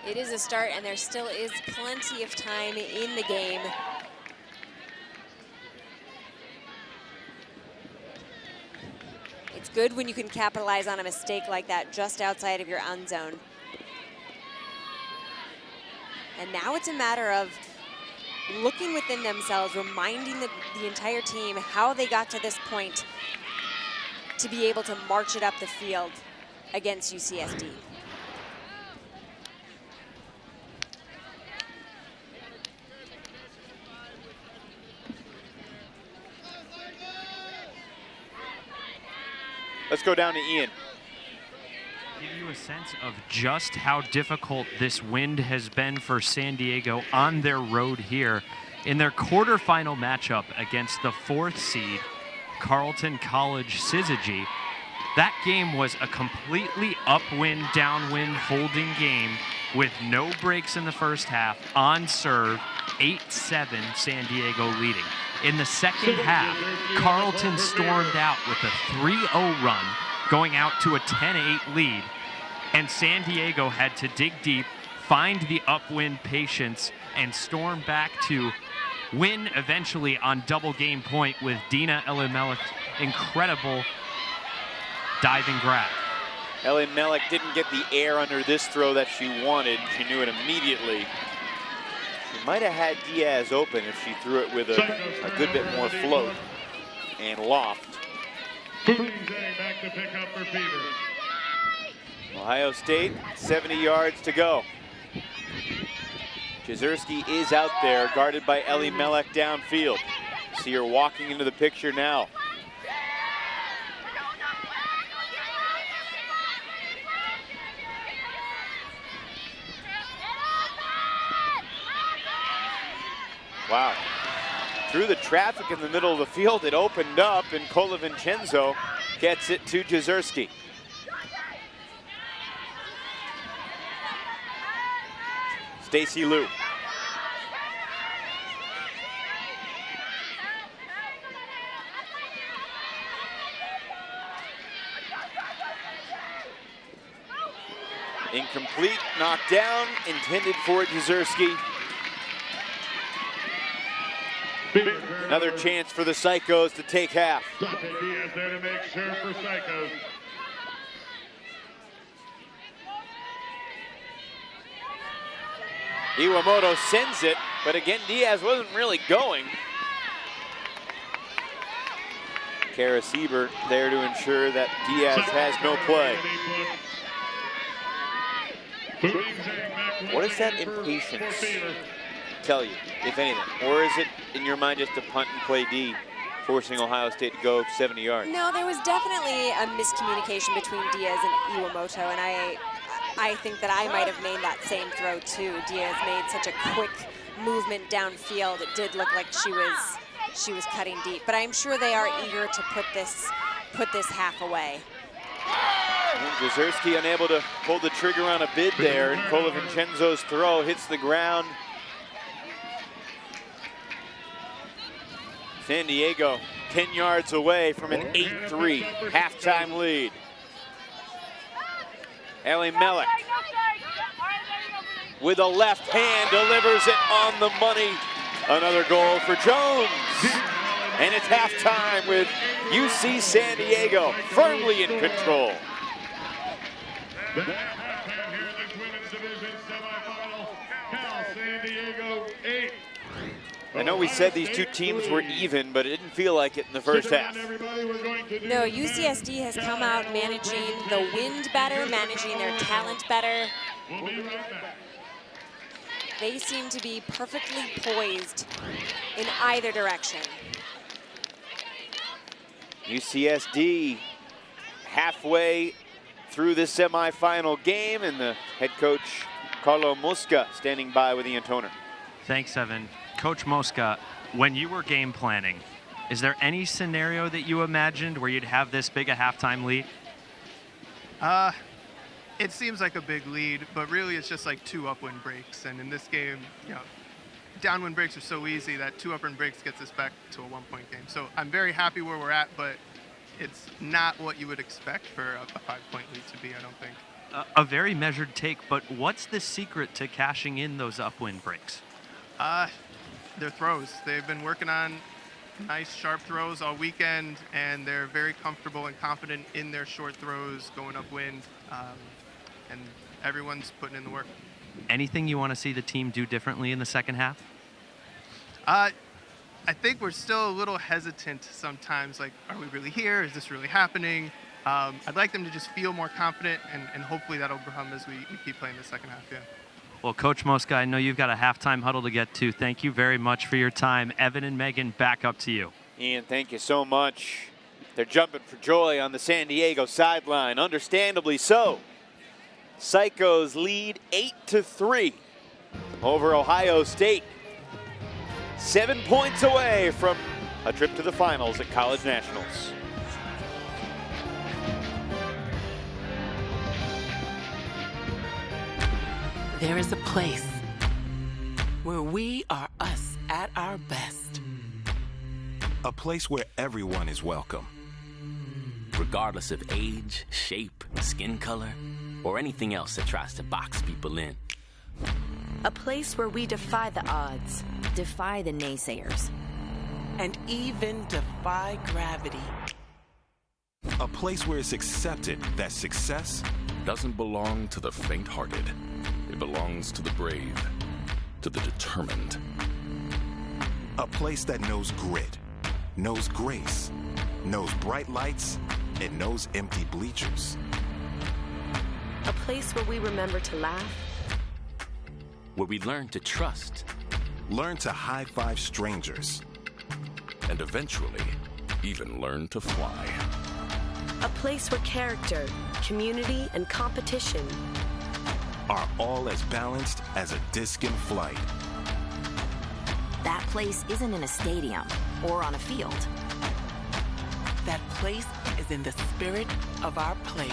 It is a start, and there still is plenty of time in the game. It's good when you can capitalize on a mistake like that just outside of your end zone. And now it's a matter of looking within themselves, reminding the entire team how they got to this point to be able to march it up the field against UCSD. Let's go down to Ian. Give you a sense of just how difficult this wind has been for San Diego on their road here in their quarterfinal matchup against the 4th seed Carleton College Syzygy. That game was a completely upwind, downwind holding game with no breaks in the first half, on serve, 8-7 San Diego leading. In the second half, Carleton stormed out with a 3-0 run, going out to a 10-8 lead. And San Diego had to dig deep, find the upwind patience, and storm back to win eventually on double game point with Dina Elimelek's incredible diving grab. Elimelek didn't get the air under this throw that she wanted. She knew it immediately. She might have had Diaz open if she threw it with a good bit more float and loft. Back to pick up for Fever. Ohio State, 70 yards to go. Jezierski is out there, guarded by Elimelek downfield. See her walking into the picture now. Wow. Through the traffic in the middle of the field, it opened up, and Cola Vincenzo gets it to Jezierski. Stacy Liu. Incomplete, knocked down, intended for Jezierski. Another chance for the Psychos to take half. Dante Diaz there to make sure for Psychos. Iwamoto sends it, but again, Diaz wasn't really going. Kara Siebert there to ensure that Diaz has no play. What does that impatience tell you, if anything? Or is it, in your mind, just a punt and play D, forcing Ohio State to go 70 yards? No, there was definitely a miscommunication between Diaz and Iwamoto, and I think that I might have made that same throw too. Diaz made such a quick movement downfield. It did look like she was cutting deep, but I'm sure they are eager to put this half away. And Jezierski unable to pull the trigger on a bid there, and Cola Vincenzo's throw hits the ground. San Diego 10 yards away from an 8-3 halftime lead. Elimelek with a left hand delivers it on the money. Another goal for Jones. And it's halftime with UC San Diego firmly in control. That halftime here in the women's division semifinal. Cal San Diego 8. I know we said these two teams were even, but it didn't feel like it in the first half. No, UCSD has come out managing the wind better, managing their talent better. We'll be right back. They seem to be perfectly poised in either direction. UCSD halfway through this semifinal game, and the head coach, Carlo Mosca, standing by with Ian Toner. Thanks, Evan. Coach Mosca, when you were game planning, is there any scenario that you imagined where you'd have this big a halftime lead? It seems like a big lead, but really it's just like 2 upwind breaks. And in this game, downwind breaks are so easy that 2 upwind breaks gets us back to a 1-point game. So I'm very happy where we're at, but it's not what you would expect for a 5-point lead to be, I don't think. A very measured take, but what's the secret to cashing in those upwind breaks? Their throws. They've been working on nice, sharp throws all weekend, and they're very comfortable and confident in their short throws going upwind, and everyone's putting in the work. Anything you want to see the team do differently in the second half? I think we're still a little hesitant sometimes, like, are we really here? Is this really happening? I'd like them to just feel more confident, and hopefully that'll come as we keep playing the second half, yeah. Well, Coach Mosca, I know you've got a halftime huddle to get to. Thank you very much for your time. Evan and Megan, back up to you. Ian, thank you so much. They're jumping for joy on the San Diego sideline, understandably so. Psychos lead 8-3 over Ohio State. 7 points away from a trip to the finals at College Nationals. There is a place where we are us at our best. A place where everyone is welcome. Regardless of age, shape, skin color, or anything else that tries to box people in. A place where we defy the odds, defy the naysayers, and even defy gravity. A place where it's accepted that success doesn't belong to the faint-hearted. It belongs to the brave, to the determined. A place that knows grit, knows grace, knows bright lights, and knows empty bleachers. A place where we remember to laugh, where we learn to trust, learn to high-five strangers, and eventually even learn to fly. A place where character, community, and competition are all as balanced as a disc in flight. That place isn't in a stadium or on a field. That place is in the spirit of our players.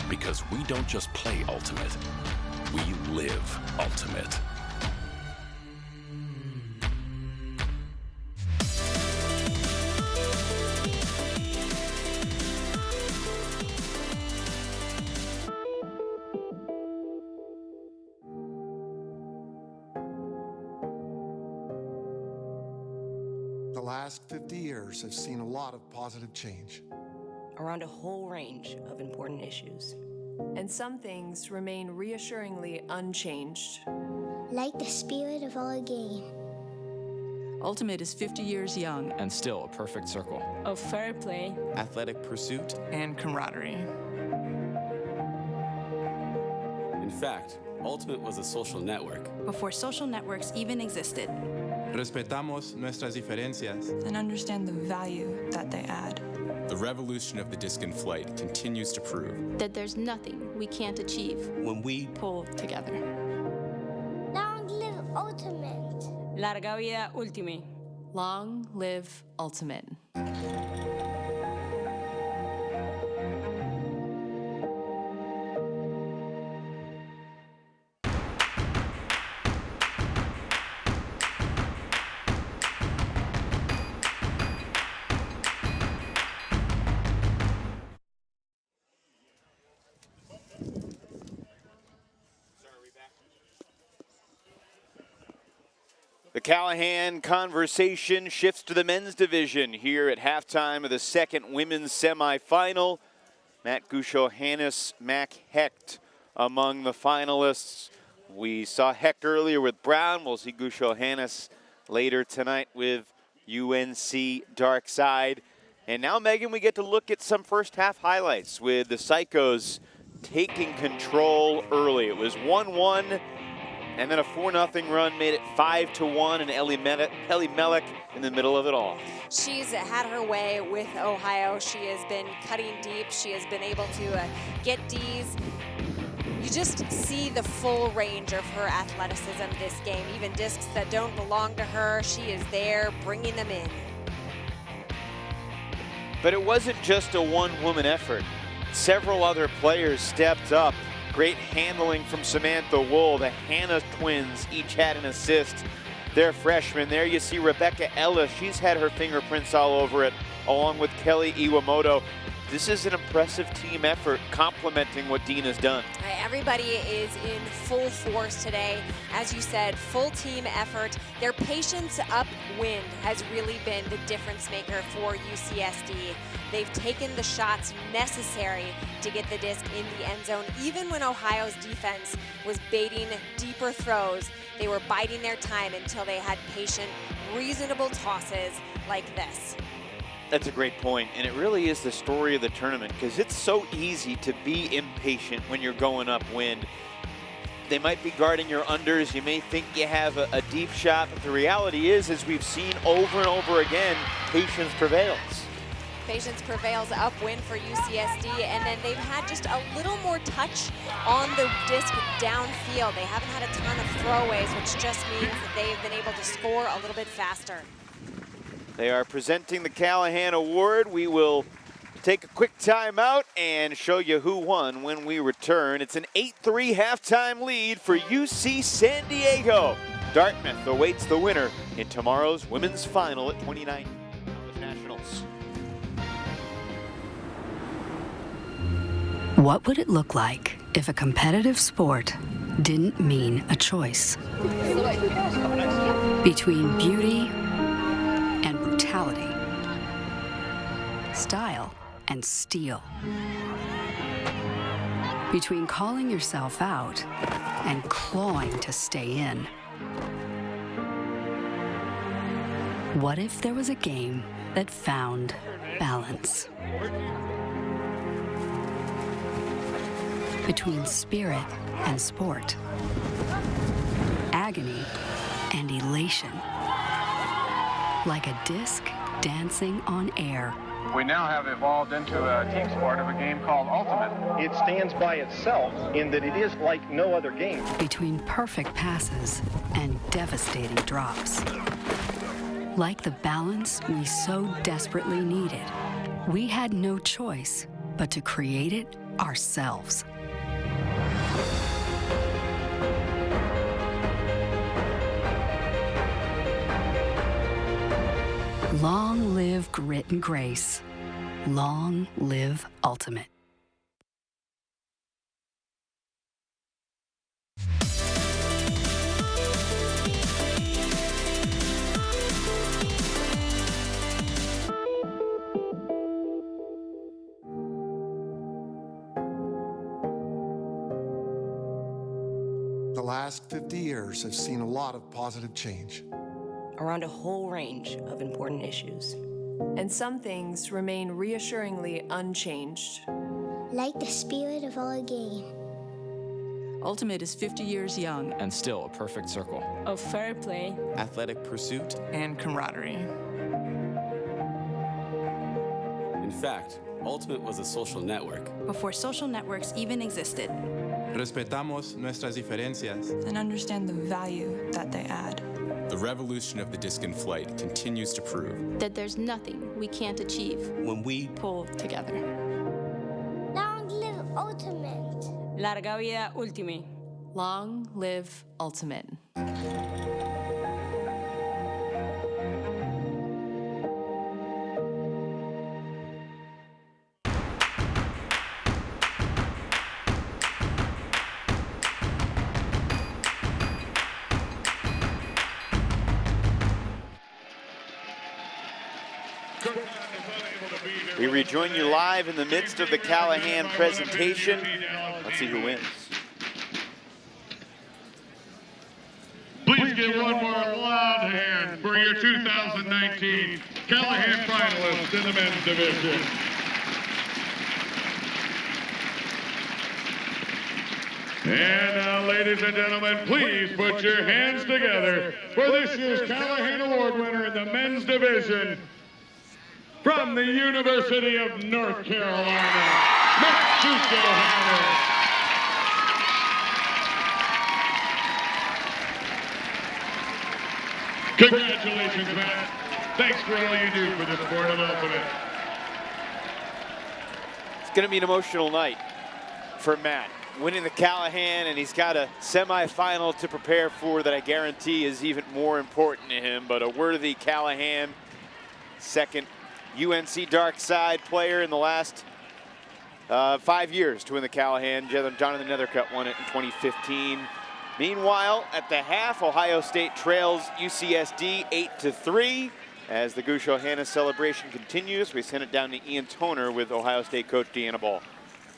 Because we don't just play ultimate, we live ultimate. The last 50 years have seen a lot of positive change around a whole range of important issues. And some things remain reassuringly unchanged. Like the spirit of our game. Ultimate is 50 years young and still a perfect circle of fair play, athletic pursuit, and camaraderie. In fact, Ultimate was a social network before social networks even existed. Respetamos nuestras diferencias and understand the value that they add. The revolution of the disc in flight continues to prove that there's nothing we can't achieve when we pull together. Long live Ultimate. Larga vida Ultimate. Long live Ultimate. The Callahan conversation shifts to the men's division here at halftime of the second women's semifinal. Matt Gusho-Hannes, Mac Hecht among the finalists. We saw Hecht earlier with Brown. We'll see Gusho-Hannes later tonight with UNC Dark Side. And now, Megan, we get to look at some first half highlights with the Psychos taking control early. It was 1-1 And then a 4-0 run made it 5-1, and Ellie Melek in the middle of it all. She's had her way with Ohio. She has been cutting deep. She has been able to get D's. You just see the full range of her athleticism this game. Even discs that don't belong to her, she is there bringing them in. But it wasn't just a one-woman effort. Several other players stepped up. Great handling from Samantha Wool. The Hannah twins each had an assist. They're freshmen. There you see Rebecca Ellis. She's had her fingerprints all over it, along with Kelly Iwamoto. This is an impressive team effort complementing what Dean has done. Everybody is in full force today. As you said, full team effort. Their patience upwind has really been the difference maker for UCSD. They've taken the shots necessary to get the disc in the end zone. Even when Ohio's defense was baiting deeper throws, they were biding their time until they had patient, reasonable tosses like this. That's a great point, and it really is the story of the tournament because it's so easy to be impatient when you're going upwind. They might be guarding your unders. You may think you have a deep shot, but the reality is, as we've seen over and over again, patience prevails. Patience prevails upwind for UCSD, and then they've had just a little more touch on the disc downfield. They haven't had a ton of throwaways, which just means that they've been able to score a little bit faster. They are presenting the Callahan Award. We will take a quick timeout and show you who won when we return. It's an 8-3 halftime lead for UC San Diego. Dartmouth awaits the winner in tomorrow's women's final at 29 College Nationals. What would it look like if a competitive sport didn't mean a choice? Between beauty and brutality, style and steel. Between calling yourself out and clawing to stay in. What if there was a game that found balance? Between spirit and sport, agony and elation. Like a disc dancing on air. We now have evolved into a team sport of a game called Ultimate. It stands by itself in that it is like no other game. Between perfect passes and devastating drops. Like the balance we so desperately needed, we had no choice but to create it ourselves. Long live grit and grace. Long live Ultimate. The last 50 years have seen a lot of positive change around a whole range of important issues. And some things remain reassuringly unchanged. Like the spirit of our game. Ultimate is 50 years young and still a perfect circle of fair play, athletic pursuit, and camaraderie. In fact, Ultimate was a social network before social networks even existed. Respetamos nuestras diferencias and understand the value that they add. The revolution of the disc in flight continues to prove that there's nothing we can't achieve when we pull together. Long live Ultimate. Larga vida Ultimate. Long live Ultimate. We rejoin you live in the midst of the Callahan presentation. Let's see who wins. Please give one more loud hand for your 2019 Callahan finalists in the men's division. And now, ladies and gentlemen, please put your hands together for this year's Callahan Award winner in the men's division from the University of North Carolina, Massachusetts. Congratulations, Matt. Thanks for all you do for the sport of ultimate. It's going to be an emotional night for Matt. Winning the Callahan, and he's got a semifinal to prepare for that I guarantee is even more important to him, but a worthy Callahan, second UNC Dark Side player in the last 5 years to win the Callahan. Jonathan Nethercutt won it in 2015. Meanwhile, at the half, Ohio State trails UCSD 8-3. As the Gush Ohana celebration continues, we send it down to Ian Toner with Ohio State coach Deanna Ball.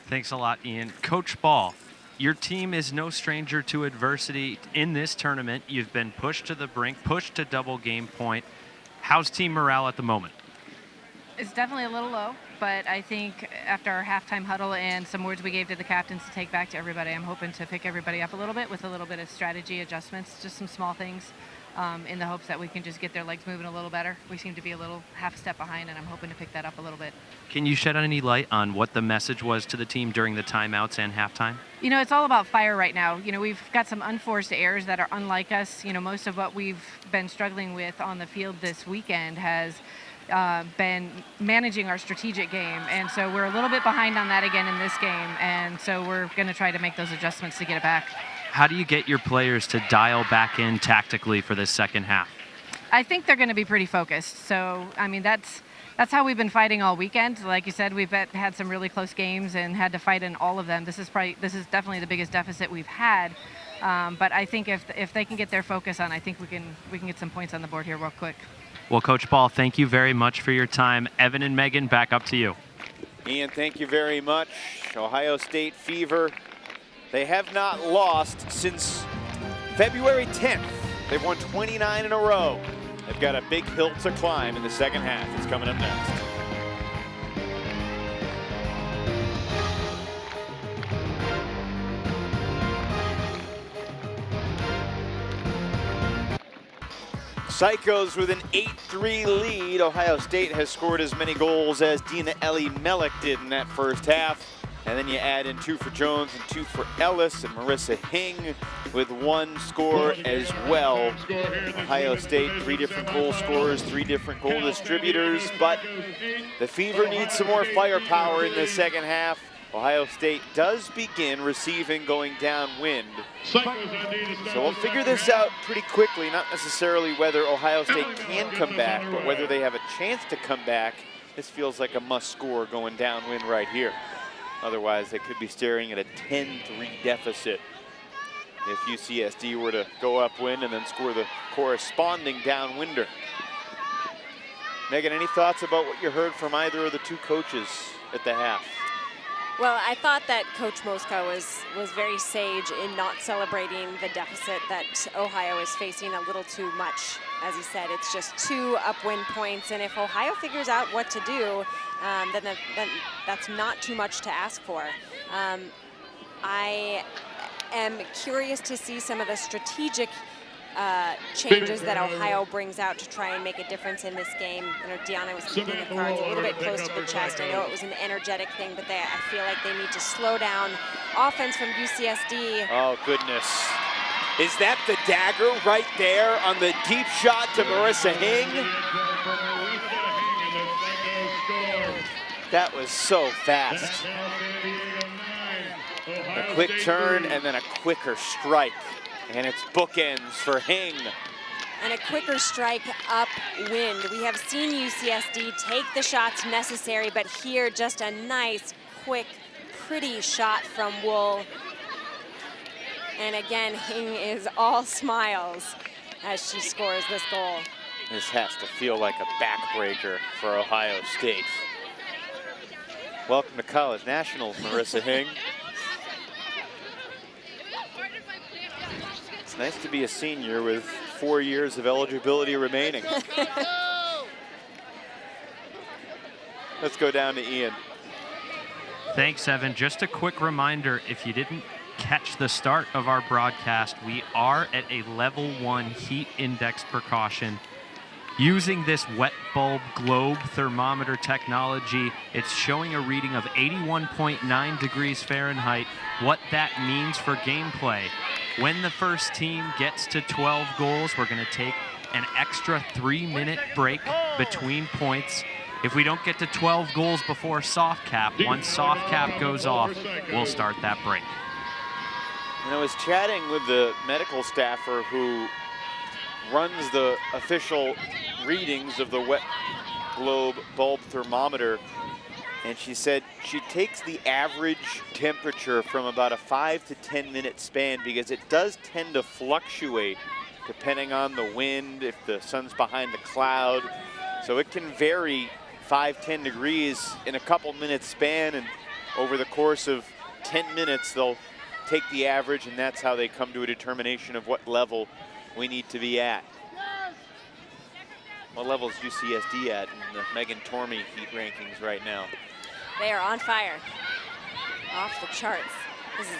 Thanks a lot, Ian. Coach Ball, your team is no stranger to adversity in this tournament. You've been pushed to the brink, pushed to double game point. How's team morale at the moment? It's definitely a little low, but I think after our halftime huddle and some words we gave to the captains to take back to everybody, I'm hoping to pick everybody up a little bit with a little bit of strategy adjustments, just some small things in the hopes that we can just get their legs moving a little better. We seem to be a little half step behind, and I'm hoping to pick that up a little bit. Can you shed any light on what the message was to the team during the timeouts and halftime? You know, it's all about fire right now. You know, we've got some unforced errors that are unlike us. You know, most of what we've been struggling with on the field this weekend has been managing our strategic game, and so we're a little bit behind on that again in this game, and so we're going to try to make those adjustments to get it back. How do you get your players to dial back in tactically for this second half? I think they're going to be pretty focused. So, I mean, that's how we've been fighting all weekend. Like you said, we've had some really close games and had to fight in all of them. This is definitely the biggest deficit we've had. But I think if they can get their focus on, I think we can get some points on the board here real quick. Well, Coach Ball, thank you very much for your time. Evan and Megan, back up to you. Ian, thank you very much. Ohio State Fever, they have not lost since February 10th. They've won 29 in a row. They've got a big hill to climb in the second half. It's coming up next. Psychos with an 8-3 lead. Ohio State has scored as many goals as Dina Ellie Mellick did in that first half. And then you add in 2 for Jones and 2 for Ellis, and Marissa Hing with 1 score as well. Ohio State, 3 different goal scorers, 3 different goal distributors, but the Fever needs some more firepower in the second half. Ohio State does begin receiving going downwind. So we'll figure this out pretty quickly, not necessarily whether Ohio State can come back, but whether they have a chance to come back. This feels like a must score going downwind right here. Otherwise, they could be staring at a 10-3 deficit if UCSD were to go upwind and then score the corresponding downwinder. Megan, any thoughts about what you heard from either of the 2 coaches at the half? Well, I thought that Coach Moska was very sage in not celebrating the deficit that Ohio is facing a little too much. As he said, it's just 2 upwind points, and if Ohio figures out what to do, then that's not too much to ask for. I am curious to see some of the strategic changes that Ohio brings out to try and make a difference in this game. You know, Deanna was keeping the cards a little bit close to the chest. I know it was an energetic thing, but I feel like they need to slow down offense from UCSD. Oh, goodness. Is that the dagger right there on the deep shot to Marissa Hing? That was so fast. A quick turn and then a quicker strike. And it's bookends for Hing. And a quicker strike upwind. We have seen UCSD take the shots necessary, but here just a nice, quick, pretty shot from Wool. And again, Hing is all smiles as she scores this goal. This has to feel like a backbreaker for Ohio State. Welcome to College Nationals, Marissa Hing. It's nice to be a senior with 4 years of eligibility remaining. Let's go down to Ian. Thanks, Evan. Just a quick reminder, if you didn't catch the start of our broadcast, we are at a level 1 heat index precaution. Using this wet bulb globe thermometer technology, it's showing a reading of 81.9 degrees Fahrenheit. What that means for gameplay: when the first team gets to 12 goals, we're going to take an extra 3-minute break between points. If we don't get to 12 goals before soft cap, once soft cap goes off, we'll start that break. And I was chatting with the medical staffer who runs the official readings of the wet globe bulb thermometer, and she said she takes the average temperature from about a 5 to 10 minute span because it does tend to fluctuate depending on the wind, if the sun's behind the cloud. So it can vary 5-10 degrees in a couple minutes span, and over the course of 10 minutes they'll take the average, and that's how they come to a determination of what level we need to be at. What level is UCSD at in the Megan Tormey heat rankings right now? They are on fire, off the charts. This is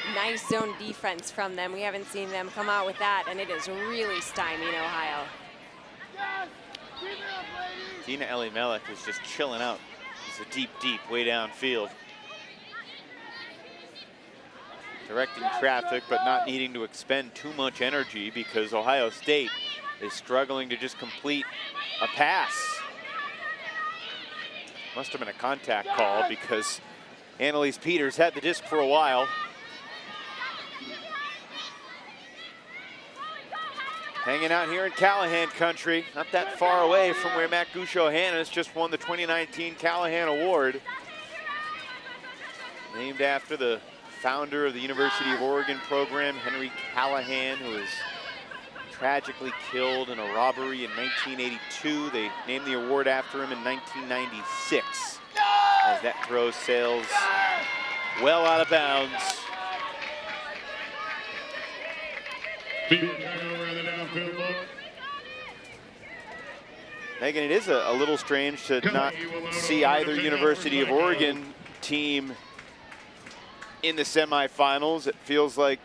a nice zone defense from them. We haven't seen them come out with that, and it is really stymieing Ohio. Dina Elimelech is just chilling out. It's a deep way downfield. Directing traffic, but not needing to expend too much energy because Ohio State is struggling to just complete a pass. Must have been a contact call because Annalise Peters had the disc for a while. Hanging out here in Callahan country, not that far away from where Matt Gusho-Hannes just won the 2019 Callahan Award. Named after the founder of the University of Oregon program, Henry Callahan, who was tragically killed in a robbery in 1982. They named the award after him in 1996. As that throw sails well out of bounds. Megan, it is a little strange to not see either University of Oregon team in the semifinals. It feels like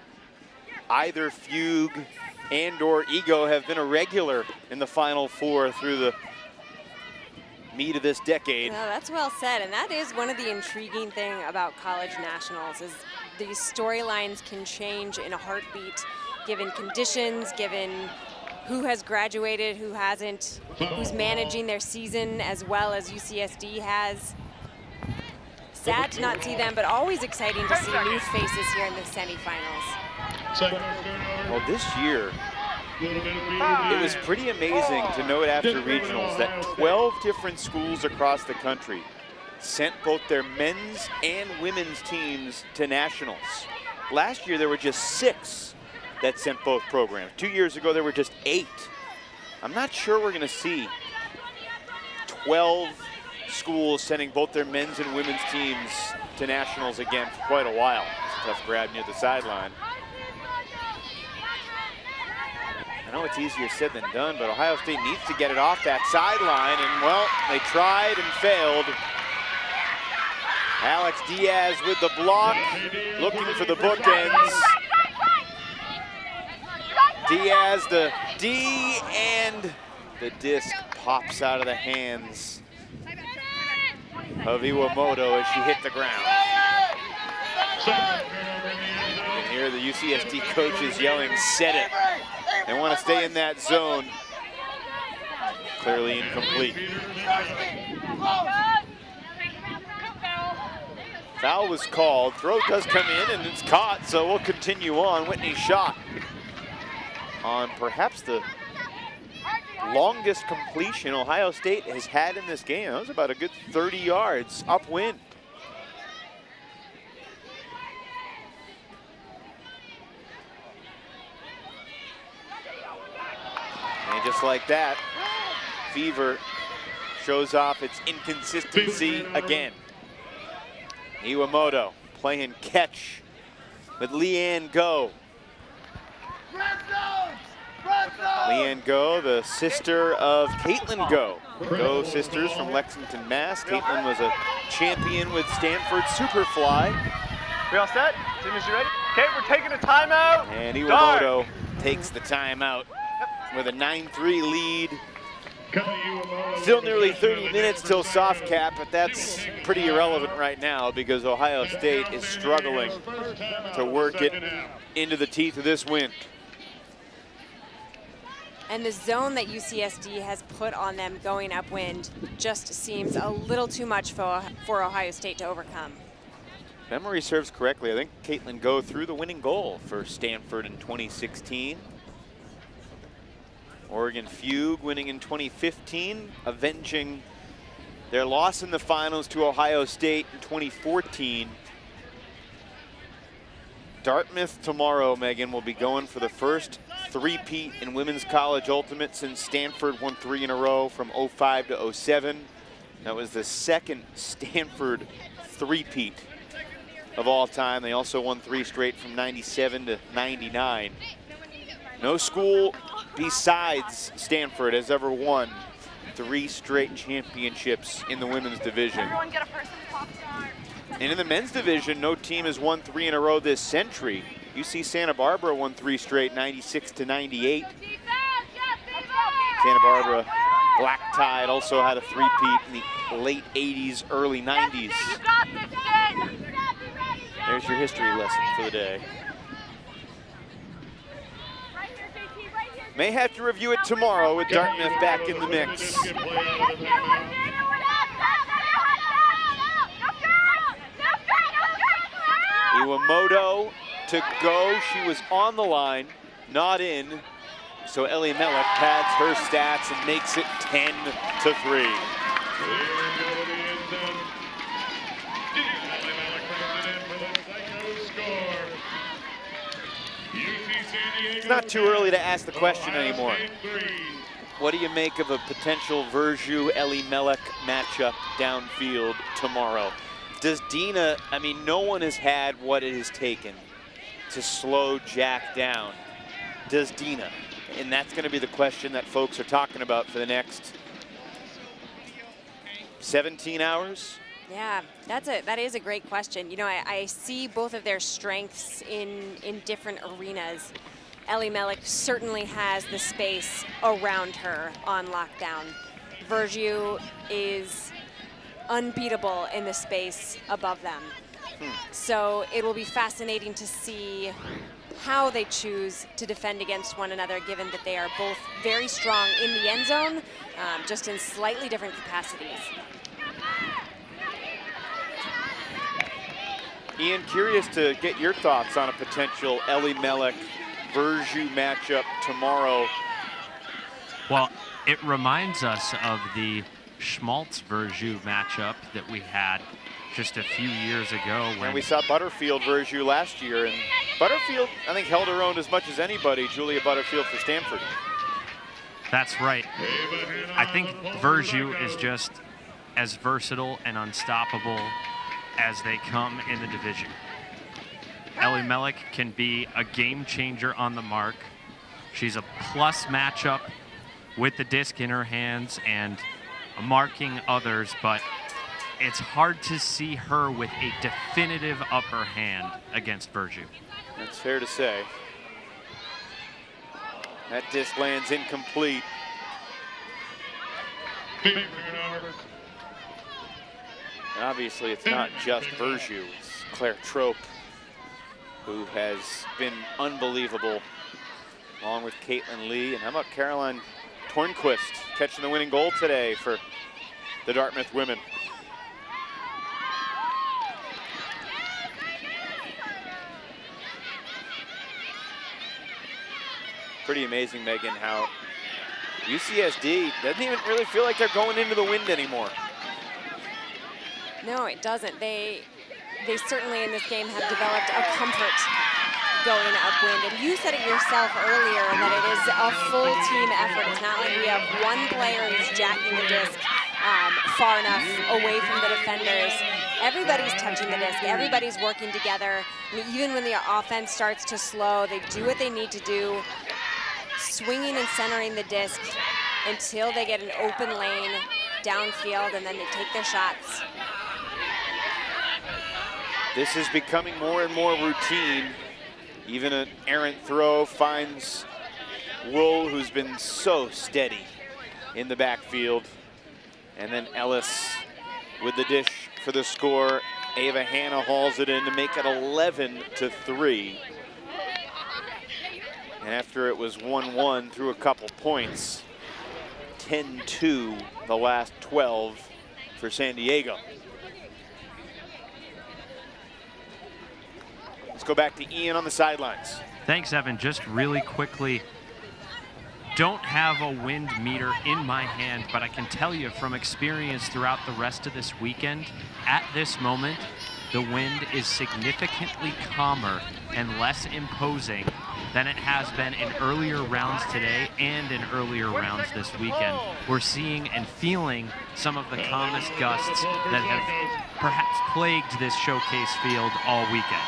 either Fugue and or Ego have been a regular in the Final Four through the meat of this decade. No, that's well said, and that is one of the intriguing thing about college nationals is these storylines can change in a heartbeat given conditions, given who has graduated, who hasn't, who's managing their season as well as UCSD has. Sad to not see them, but always exciting to see new faces here in the semifinals. Well, this year, it was pretty amazing to note after regionals that 12 different schools across the country sent both their men's and women's teams to nationals. Last year, there were just 6 that sent both programs. 2 years ago, there were just 8. I'm not sure we're going to see 12 schools sending both their men's and women's teams to nationals again for quite a while. It's a tough grab near the sideline. I know it's easier said than done, but Ohio State needs to get it off that sideline, and well, they tried and failed. Alex Diaz with the block, looking for the bookends. Diaz, the D, and the disc pops out of the hands of Iwamoto as she hit the ground. You can hear the UCSD coaches yelling, "Set it." They want to stay in that zone. Clearly incomplete. Foul was called. Throw does come in, and it's caught, so we'll continue on. Whitney shot on perhaps the longest completion Ohio State has had in this game. That was about a good 30 yards upwind. And just like that, Fever shows off its inconsistency again. Iwamoto playing catch with Leanne Go. Leanne Go, the sister of Caitlin Go. Go sisters from Lexington, Mass. Caitlin was a champion with Stanford Superfly. We all set? Team, is you ready? Okay, we're taking a timeout. And Iwamoto takes the timeout with a 9-3 lead. Still nearly 30 minutes till soft cap, but that's pretty irrelevant right now because Ohio State is struggling to work it into the teeth of this win. And the zone that UCSD has put on them going upwind just seems a little too much for Ohio State to overcome. Memory serves correctly, I think Caitlin Go threw the winning goal for Stanford in 2016. Oregon Fugue winning in 2015, avenging their loss in the finals to Ohio State in 2014. Dartmouth tomorrow, Megan, will be going for the first three-peat in women's college ultimate since Stanford won 3 in a row from 05 to 07. That was the second Stanford three-peat of all time. They also won 3 straight from 97 to 99. No school besides Stanford has ever won 3 straight championships in the women's division. And in the men's division, no team has won 3 in a row this century. UC Santa Barbara won 3 straight, 96 to 98. Santa Barbara Black Tide also had a three-peat in the late 80s, early 90s. There's your history lesson for the day. May have to review it tomorrow with Dartmouth back in the mix. Iwamoto to go. She was on the line, not in. So Ellie Mellick pads her stats and makes it 10 to 3. It's not too early to ask the question anymore. What do you make of a potential Verjus-Ellie Mellick matchup downfield tomorrow? Does Dina, I mean, no one has had what it has taken to slow Jack down. Does Dina? And that's going to be the question that folks are talking about for the next 17 hours. Yeah, that is a great question. You know, I see both of their strengths in different arenas. Ellie Mellick certainly has the space around her on lockdown. Verjus is unbeatable in the space above them. So it will be fascinating to see how they choose to defend against one another, given that they are both very strong in the end zone, just in slightly different capacities. Ian, curious to get your thoughts on a potential Ellie Mellick Verjus matchup tomorrow. Well, it reminds us of the Schmaltz-Verjus matchup that we had just a few years ago. When we saw Butterfield-Verjus last year, and Butterfield, I think, held her own as much as anybody, Julia Butterfield for Stanford. That's right. I think Verjus is just as versatile and unstoppable as they come in the division. Ellie Mellick can be a game changer on the mark. She's a plus matchup with the disc in her hands and marking others, but it's hard to see her with a definitive upper hand against Verjus. That's fair to say. That disc lands incomplete. And obviously, it's not just Verjus. It's Claire Trope, who has been unbelievable, along with Caitlin Lee. And how about Caroline Tornquist catching the winning goal today for the Dartmouth women? Pretty amazing, Megan, how UCSD doesn't even really feel like they're going into the wind anymore. No, it doesn't. They certainly in this game have developed a comfort going upwind. And you said it yourself earlier that it is a full team effort. It's not like we have one player who's jacking the disc far enough away from the defenders. Everybody's touching the disc. Everybody's working together. And even when the offense starts to slow, they do what they need to do, swinging and centering the disc until they get an open lane downfield, and then they take their shots. This is becoming more and more routine. Even an errant throw finds Wool, who's been so steady in the backfield. And then Ellis with the dish for the score. Ava Hanna hauls it in to make it 11-3. And after it was 1-1 through a couple points, 10-2 the last 12 for San Diego. Let's go back to Ian on the sidelines. Thanks, Evan. Just really quickly, don't have a wind meter in my hand, but I can tell you from experience throughout the rest of this weekend, at this moment, the wind is significantly calmer and less imposing than it has been in earlier rounds today and in earlier rounds this weekend. We're seeing and feeling some of the calmest gusts that have perhaps plagued this showcase field all weekend.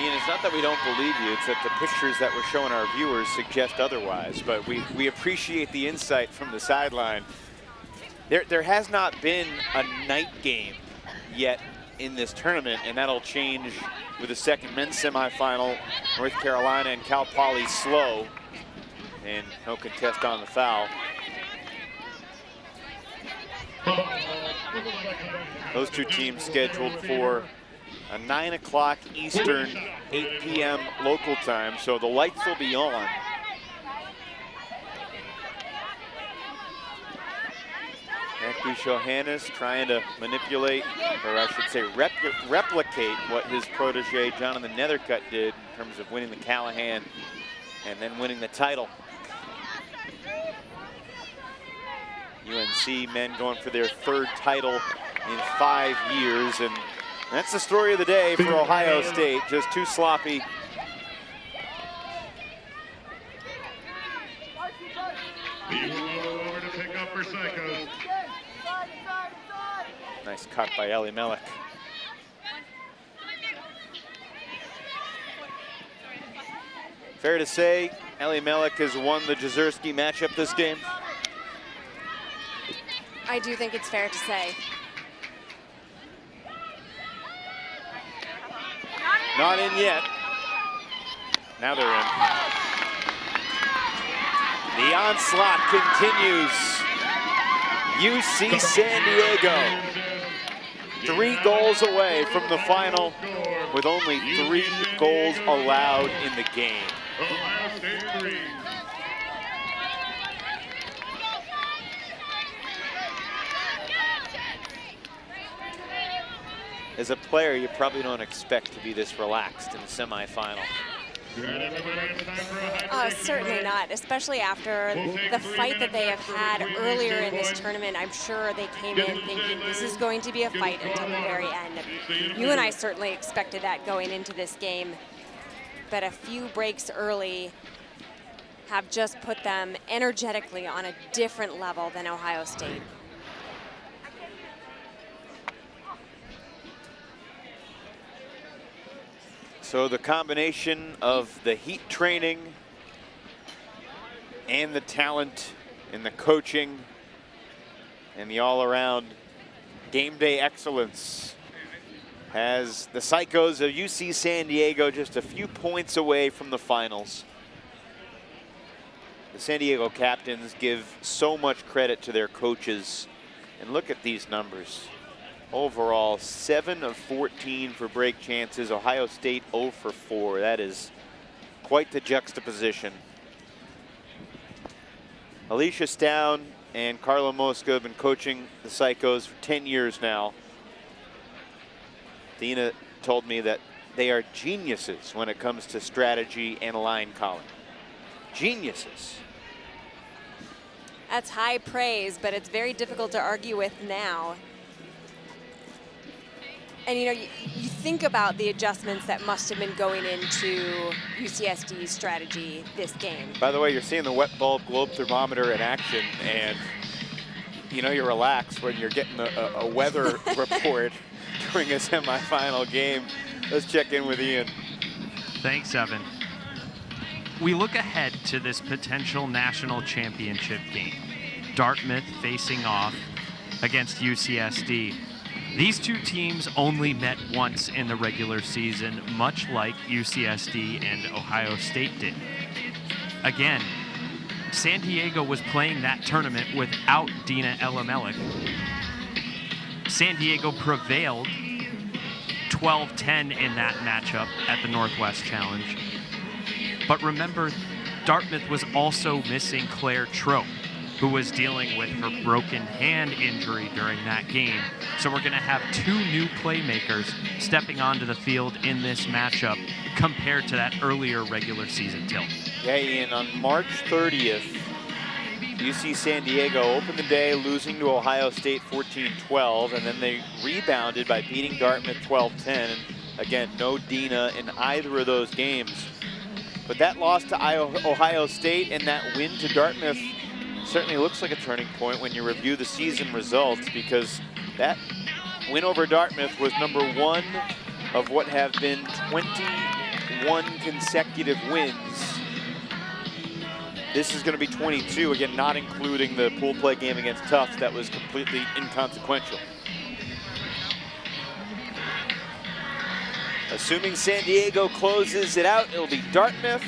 Ian, it's not that we don't believe you, it's that the pictures that we're showing our viewers suggest otherwise, but we appreciate the insight from the sideline. There has not been a night game yet in this tournament, and that'll change with the second men's semifinal. North Carolina and Cal Poly slow, and no contest on the foul. Those two teams scheduled for a 9 o'clock Eastern, 8 p.m. local time, so the lights will be on. Mac Johannes trying to manipulate, or I should say replicate what his protege Jonathan Nethercutt did in terms of winning the Callahan and then winning the title. UNC men going for their third title in 5 years, and that's the story of the day for Ohio State, just too sloppy. Over to pick up for Psychos. Nice cut by Ellie Mellick. Fair to say, Ellie Mellick has won the Jezierski matchup this game? I do think it's fair to say. Not in yet. Now they're in. The onslaught continues. UC San Diego, 3 goals away from the final with only 3 goals allowed in the game. Ohio State 3. As a player, you probably don't expect to be this relaxed in the semifinal. Certainly not, especially after the fight that they have had earlier in this tournament. I'm sure they came in thinking this is going to be a fight until the very end. You and I certainly expected that going into this game, but a few breaks early have just put them energetically on a different level than Ohio State. So the combination of the heat training and the talent and the coaching and the all-around game day excellence has the Psychos of UC San Diego just a few points away from the finals. The San Diego captains give so much credit to their coaches, and look at these numbers. Overall, 7 of 14 for break chances. Ohio State 0 for 4. That is quite the juxtaposition. Alicia Stown and Carla Mosca have been coaching the Psychos for 10 years now. Dina told me that they are geniuses when it comes to strategy and line calling. Geniuses. That's high praise, but it's very difficult to argue with now. And you know, you think about the adjustments that must have been going into UCSD's strategy this game. By the way, you're seeing the wet bulb globe thermometer in action, and you know you relax when you're getting a weather report during a semifinal game. Let's check in with Ian. Thanks, Evan. We look ahead to this potential national championship game. Dartmouth facing off against UCSD. These two teams only met once in the regular season, much like UCSD and Ohio State did. Again, San Diego was playing that tournament without Dina Elamelik. San Diego prevailed 12-10 in that matchup at the Northwest Challenge. But remember, Dartmouth was also missing Claire Trope, who was dealing with her broken hand injury during that game. So we're going to have two new playmakers stepping onto the field in this matchup compared to that earlier regular season tilt. Yeah, Ian, on March 30th, UC San Diego opened the day losing to Ohio State 14-12, and then they rebounded by beating Dartmouth 12-10. And again, no Dina in either of those games. But that loss to Ohio State and that win to Dartmouth certainly looks like a turning point when you review the season results, because that win over Dartmouth was number 1 of what have been 21 consecutive wins. This is going to be 22, again, not including the pool play game against Tufts that was completely inconsequential. Assuming San Diego closes it out, it'll be Dartmouth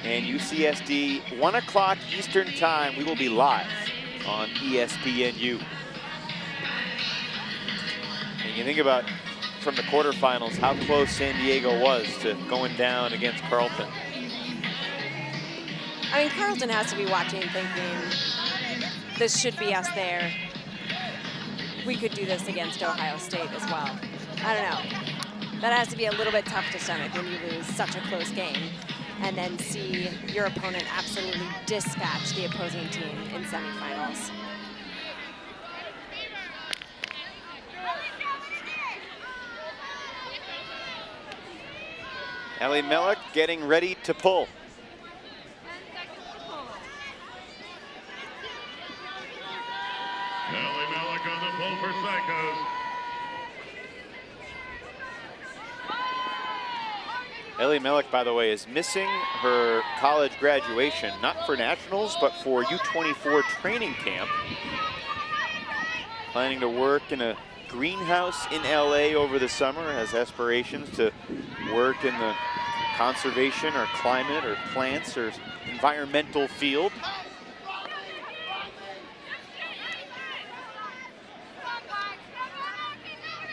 and UCSD, 1 o'clock Eastern time. We will be live on ESPNU. And you think about, from the quarterfinals, how close San Diego was to going down against Carleton. I mean, Carleton has to be watching and thinking, this should be us there. We could do this against Ohio State as well. I don't know. That has to be a little bit tough to stomach when you lose such a close game and then see your opponent absolutely dispatch the opposing team in semifinals. Ellie Mellick getting ready to pull. Ellie Mellick on the pull for Psychos. Ellie Mellick, by the way, is missing her college graduation, not for nationals, but for U24 training camp. Planning to work in a greenhouse in LA over the summer, has aspirations to work in the conservation or climate or plants or environmental field.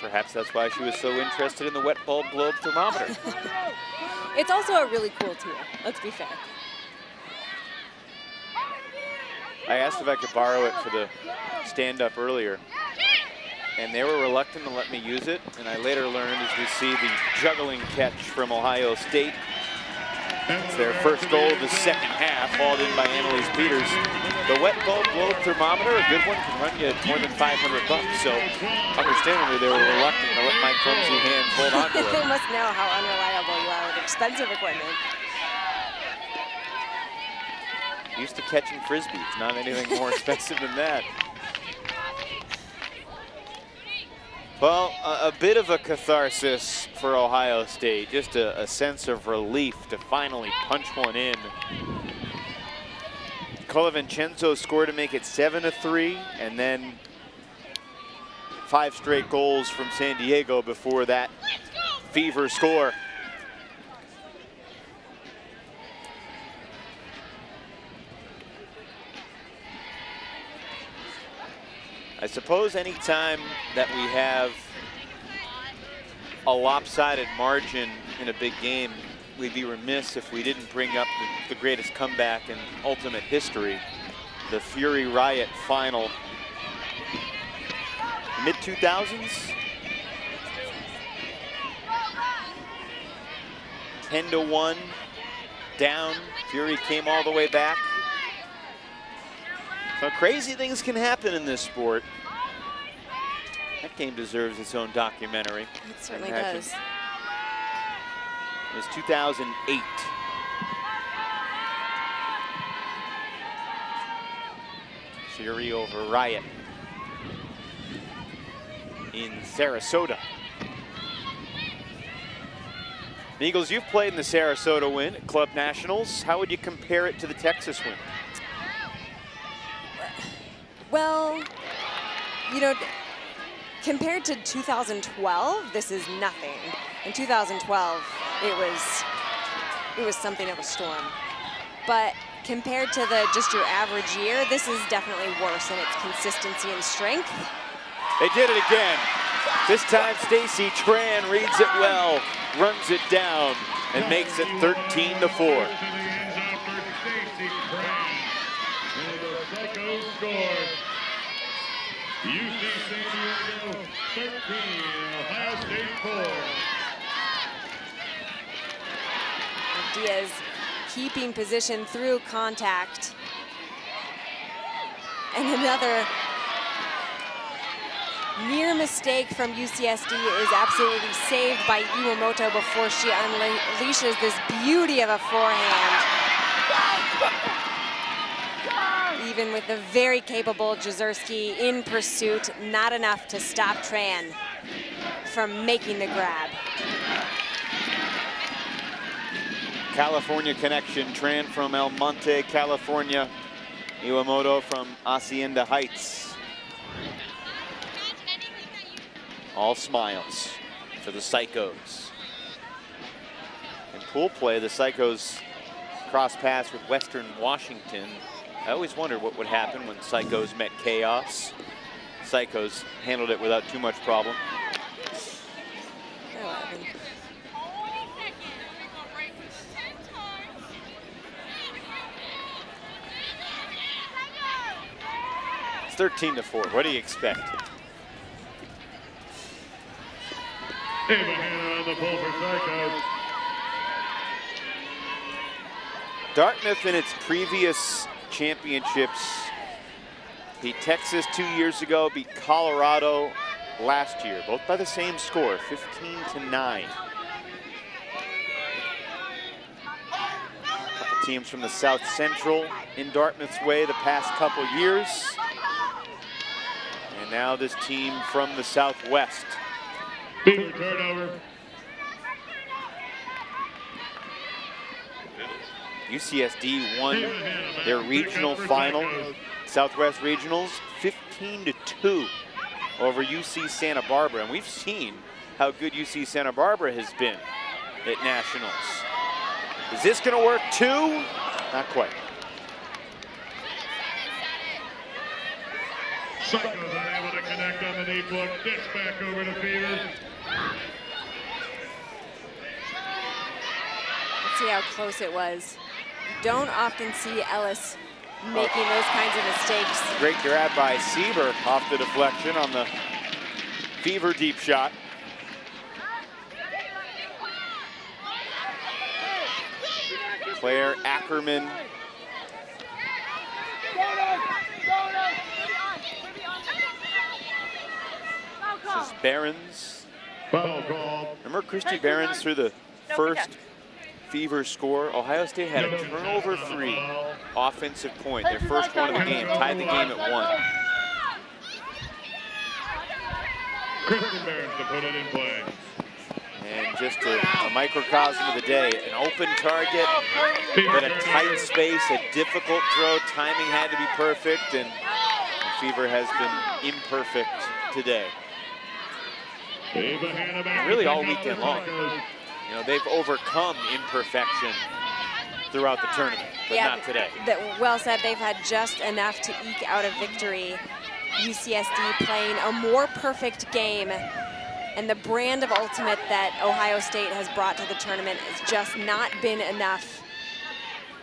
Perhaps that's why she was so interested in the wet bulb globe thermometer. It's also a really cool tool, let's be fair. I asked if I could borrow it for the stand-up earlier, and they were reluctant to let me use it, and I later learned, as we see the juggling catch from Ohio State. It's their first goal of the second half, hauled in by Annalise Peters. The wet bulb globe thermometer, a good one, can run you more than $500, so understandably they were reluctant to let my clumsy hands hold on to it. They must know how unreliable you are with expensive equipment. Used to catching frisbees, not anything more expensive than that. Well, a bit of a catharsis for Ohio State, just a sense of relief to finally punch one in. Colavincenzo scored to make it 7-3, and then 5 straight goals from San Diego before that fever score. I suppose anytime that we have a lopsided margin in a big game, we'd be remiss if we didn't bring up the greatest comeback in Ultimate history, the Fury Riot final. Mid-2000s? 10-1, down, Fury came all the way back. So crazy things can happen in this sport. That game deserves its own documentary. It certainly does. It was 2008. Fury over Riot in Sarasota. Eagles, you've played in the Sarasota win at Club Nationals. How would you compare it to the Texas win? Well, you know, Compared to 2012, this is nothing. In 2012, it was something of a storm. But compared to just your average year, this is definitely worse in its consistency and strength. They did it again. This time, Stacy Tran reads it well, runs it down, and makes it 13-4. UC San Diego 13, Ohio State 4. Diaz keeping position through contact. And another near mistake from UCSD is absolutely saved by Iwamoto before she unleashes this beauty of a forehand. Even with the very capable Jezierski in pursuit, not enough to stop Tran from making the grab. California connection, Tran from El Monte, California. Iwamoto from Hacienda Heights. All smiles for the Psychos. In pool play, the Psychos cross paths with Western Washington. I always wondered what would happen when Psychos met Chaos. Psychos handled it without too much problem. It's 13-4. What do you expect? On the pull for Psychos. Dartmouth in its previous championships beat Texas 2 years ago, beat Colorado last year, both by the same score, 15-9. A couple teams from the South Central in Dartmouth's way the past couple years. And now this team from the Southwest. Beaver turnover. UCSD won their regional final, Southwest Regionals, 15-2 over UC Santa Barbara. And we've seen how good UC Santa Barbara has been at Nationals. Is this gonna work too? Not quite. Psychos unable to connect on the knee block. Gets back over to Beaver. Let's see how close it was. Don't often see Ellis making those kinds of mistakes. Great grab by Sieber off the deflection on the Fever deep shot. Claire Ackerman. This is Behrens. Remember Christy Behrens through the first Fever score? Ohio State had a turnover-free offensive point, their first one of the game, tied the game at 1. Kristen Behrens to put it in play. And just a microcosm of the day, an open target, but a tight space, a difficult throw. Timing had to be perfect, and Fever has been imperfect today. And really all weekend long. You know, they've overcome imperfection throughout the tournament, but not today. Well said. They've had just enough to eke out a victory. UCSD playing a more perfect game, and the brand of ultimate that Ohio State has brought to the tournament has just not been enough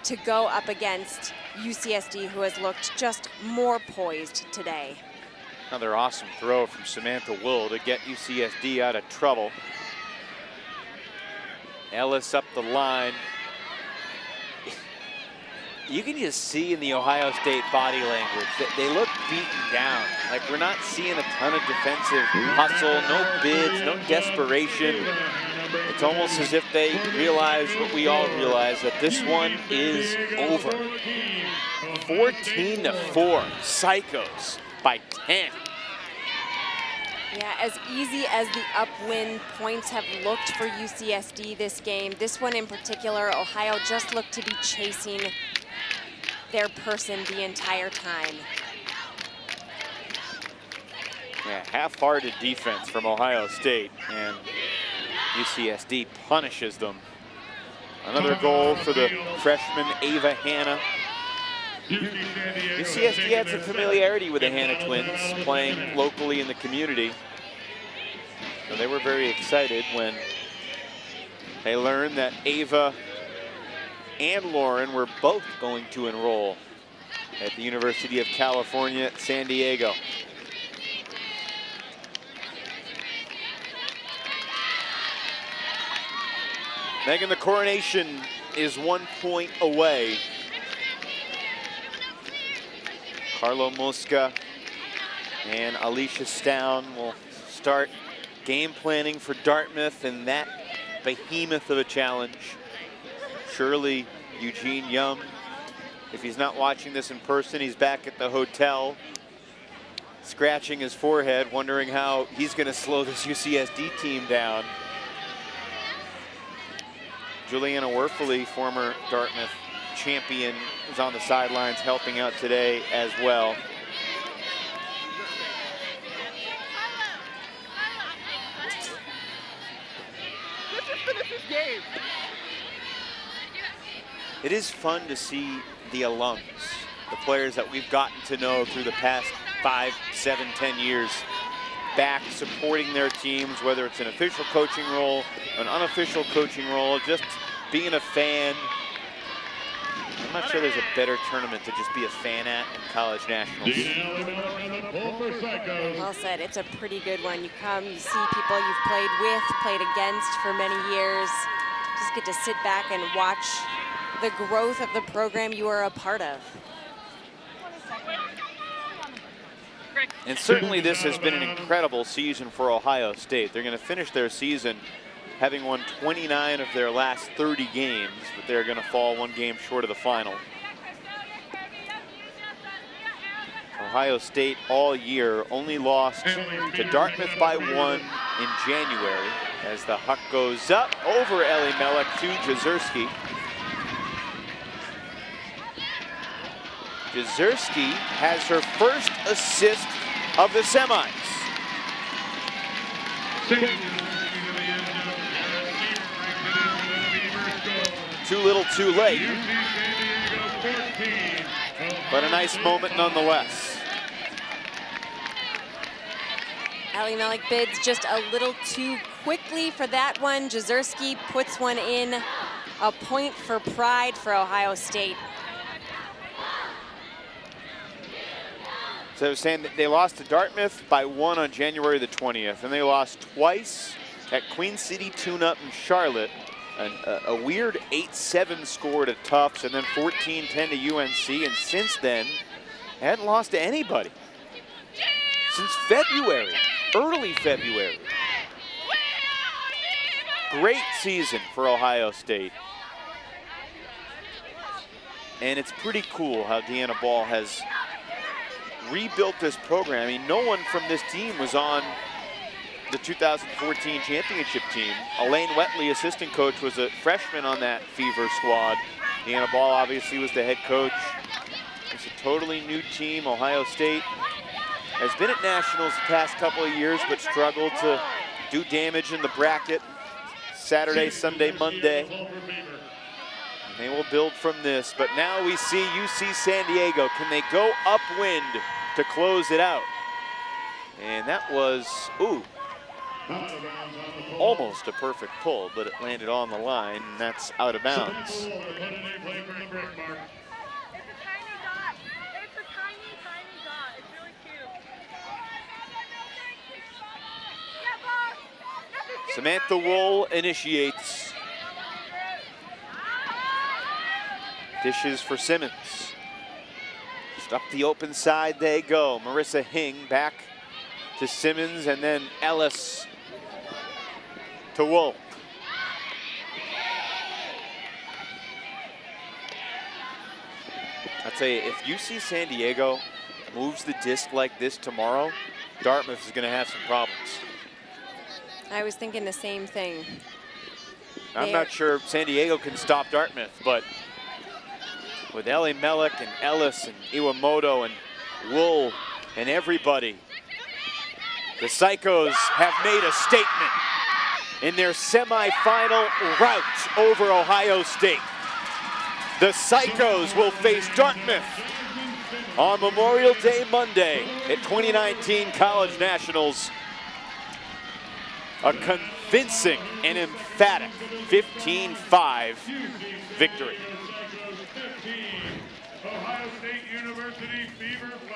to go up against UCSD, who has looked just more poised today. Another awesome throw from Samantha Wool to get UCSD out of trouble. Ellis up the line. You can just see in the Ohio State body language that they look beaten down. Like, we're not seeing a ton of defensive hustle, no bids, no desperation. It's almost as if they realize what we all realize, that this one is over. 14-4, Psychos by 10. Yeah, as easy as the upwind points have looked for UCSD this game, this one in particular, Ohio just looked to be chasing their person the entire time. Yeah, half-hearted defense from Ohio State, and UCSD punishes them. Another goal for the freshman Ava Hanna. UCSD had some familiarity with the Hanna twins, playing locally in the community. So they were very excited when they learned that Ava and Lauren were both going to enroll at the University of California, San Diego. Megan, the coronation is 1 point away. Carlo Mosca and Alicia Stown will start game planning for Dartmouth and that behemoth of a challenge. Surely Eugene Yum, if he's not watching this in person, he's back at the hotel, scratching his forehead, wondering how he's going to slow this UCSD team down. Juliana Werfele, former Dartmouth champion, is on the sidelines helping out today as well. It is fun to see the alums, the players that we've gotten to know through the past 5, 7, 10 years, back supporting their teams, whether it's an official coaching role, an unofficial coaching role, just being a fan. I'm not sure there's a better tournament to just be a fan at in college nationals. Well said, it's a pretty good one. You come, you see people you've played with, played against for many years. Just get to sit back and watch the growth of the program you are a part of. And certainly this has been an incredible season for Ohio State. They're going to finish their season having won 29 of their last 30 games, but they're going to fall 1 game short of the final. Ohio State all year only lost to Dartmouth by 1 in January as the huck goes up over Ellie Melek to Jezierski. Jezierski has her first assist of the semis. Too little, too late. But a nice moment nonetheless. Ellie Melek bids just a little too quickly for that one. Jezierski puts one in. A point for pride for Ohio State. So I was saying that they lost to Dartmouth by 1 on January the 20th, and they lost twice at Queen City Tune-Up in Charlotte. A weird 8-7 score to Tufts, and then 14-10 to UNC, and since then, hadn't lost to anybody. Since February, early February. Great season for Ohio State. And it's pretty cool how Deanna Ball has rebuilt this program. I mean, no one from this team was on the 2014 championship team. Elaine Wetley, assistant coach, was a freshman on that Fever squad. Deanna Ball obviously was the head coach. It's a totally new team. Ohio State has been at nationals the past couple of years, but struggled to do damage in the bracket. Saturday, Sunday, Monday. They will build from this, but now we see UC San Diego. Can they go upwind to close it out? And that was, ooh, almost a perfect pull, but it landed on the line, and that's out of bounds. Samantha Wool initiates. Dishes for Simmons. Just up the open side they go. Marissa Hing back to Simmons, and then Ellis to Wool. I'd say if UC San Diego moves the disc like this tomorrow, Dartmouth is going to have some problems. I was thinking the same thing. I'm not sure San Diego can stop Dartmouth, but with Ellie Melek and Ellis and Iwamoto and Wool and everybody, The Psychos have made a statement in their semifinal rout over Ohio State. The Psychos will face Dartmouth on Memorial Day Monday at 2019 College Nationals. A convincing and emphatic 15-5 victory. Ohio State University Fever 5.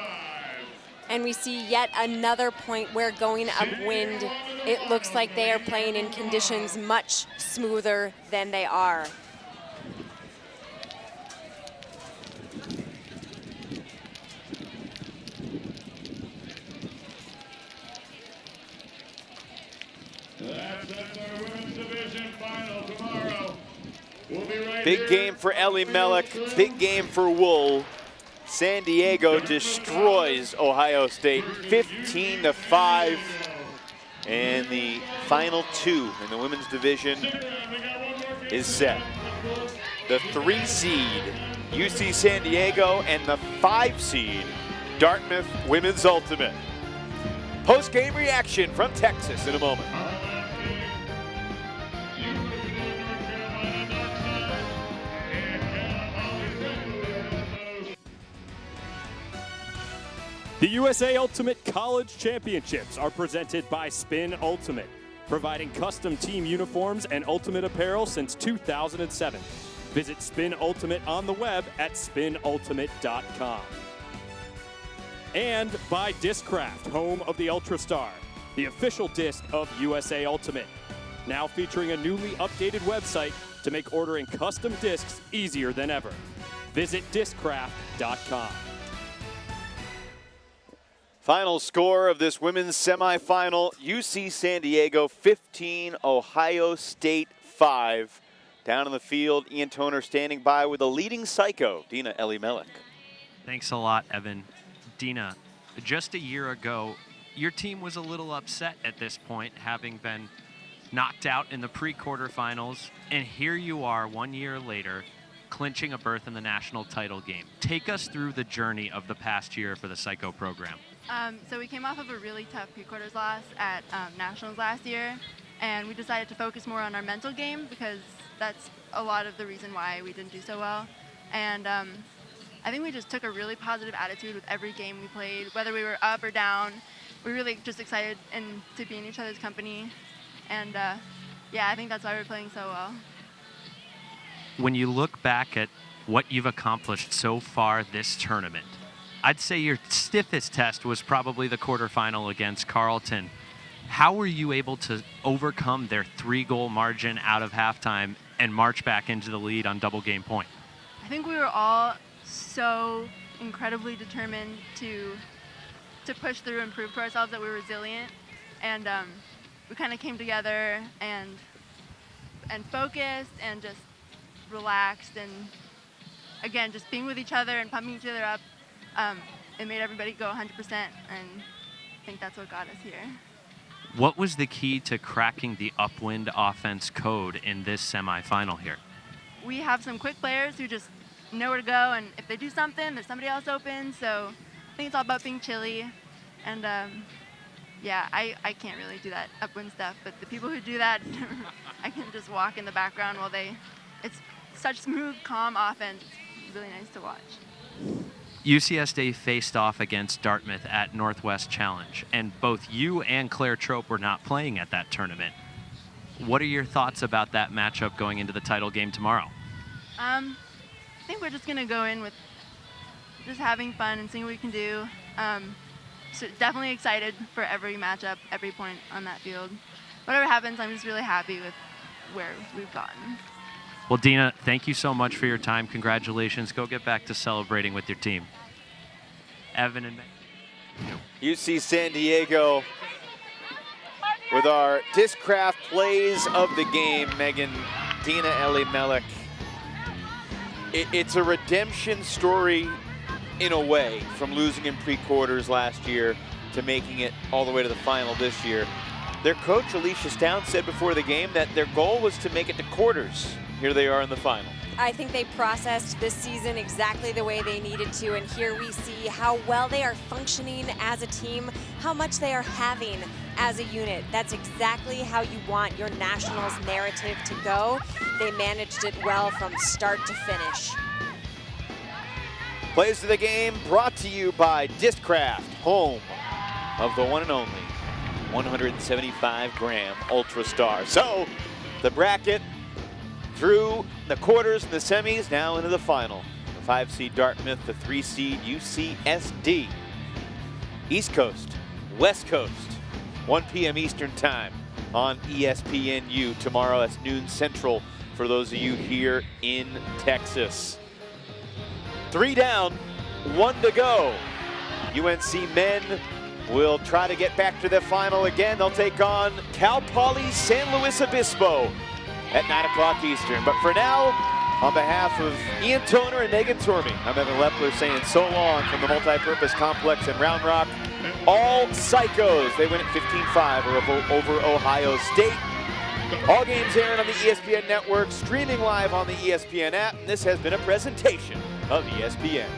And we see yet another point where going upwind, it looks like they are playing in conditions much smoother than they are. That's our women's division final tomorrow. We'll be right Big here. game for Ellie Mellick, big game for Wool. San Diego destroys Ohio State 15-5. And the final two in the women's division is set. The 3 seed, UC San Diego, and the 5 seed, Dartmouth Women's Ultimate. Post-game reaction from Texas in a moment. The USA Ultimate College Championships are presented by Spin Ultimate, providing custom team uniforms and ultimate apparel since 2007. Visit Spin Ultimate on the web at spinultimate.com. And by Discraft, home of the UltraStar, the official disc of USA Ultimate. Now featuring a newly updated website to make ordering custom discs easier than ever. Visit discraft.com. Final score of this women's semifinal, UC San Diego 15, Ohio State 5. Down in the field, Ian Toner standing by with a leading Psycho, Dina Ellie Mellick. Thanks a lot, Evan. Dina, just a year ago, your team was a little upset at this point, having been knocked out in the pre-quarterfinals, and here you are 1 year later, clinching a berth in the national title game. Take us through the journey of the past year for the Psycho program. So we came off of a really tough pre-quarters loss at Nationals last year, and we decided to focus more on our mental game because that's a lot of the reason why we didn't do so well. And I think we just took a really positive attitude with every game we played, whether we were up or down. We were really just excited and to be in each other's company. And yeah, I think that's why we're playing so well. When you look back at what you've accomplished so far this tournament, I'd say your stiffest test was probably the quarterfinal against Carleton. How were you able to overcome their 3-goal margin out of halftime and march back into the lead on double game point? I think we were all so incredibly determined to push through and prove to ourselves that we were resilient. And we kind of came together and focused and just relaxed, and again, just being with each other and pumping each other up. It made everybody go 100%, and I think that's what got us here. What was the key to cracking the upwind offense code in this semifinal here? We have some quick players who just know where to go, and if they do something, there's somebody else open, so I think it's all about being chilly. And yeah, I can't really do that upwind stuff, but the people who do that, I can just walk in the background while it's such smooth, calm offense. It's really nice to watch. UCSD faced off against Dartmouth at Northwest Challenge, and both you and Claire Trope were not playing at that tournament. What are your thoughts about that matchup going into the title game tomorrow? I think we're just going to go in with just having fun and seeing what we can do. So definitely excited for every matchup, every point on that field. Whatever happens, I'm just really happy with where we've gotten. Well, Dina, thank you so much for your time. Congratulations. Go get back to celebrating with your team. Evan and UC San Diego with our Discraft plays of the game. Megan, Dina Ellie Mellick. It's a redemption story in a way from losing in pre-quarters last year to making it all the way to the final this year. Their coach, Alicia Stown, said before the game that their goal was to make it to quarters. Here they are in the final. I think they processed this season exactly the way they needed to, and here we see how well they are functioning as a team, how much they are having as a unit. That's exactly how you want your Nationals narrative to go. They managed it well from start to finish. Plays of the game brought to you by Discraft, home of the one and only 175-gram Ultra Star. So the bracket through the quarters and the semis, now into the final. The 5-seed Dartmouth, the 3-seed UCSD. East Coast, West Coast, 1 p.m. Eastern Time on ESPNU. Tomorrow, that's noon Central for those of you here in Texas. 3 down, 1 to go. UNC men will try to get back to the final again. They'll take on Cal Poly San Luis Obispo at 9 o'clock Eastern. But for now, on behalf of Ian Toner and Megan Tormey, I'm Evan Lepler saying so long from the Multipurpose Complex in Round Rock. All Psychos, they win at 15-5 over Ohio State. All games airing on the ESPN network, streaming live on the ESPN app. And this has been a presentation of ESPN.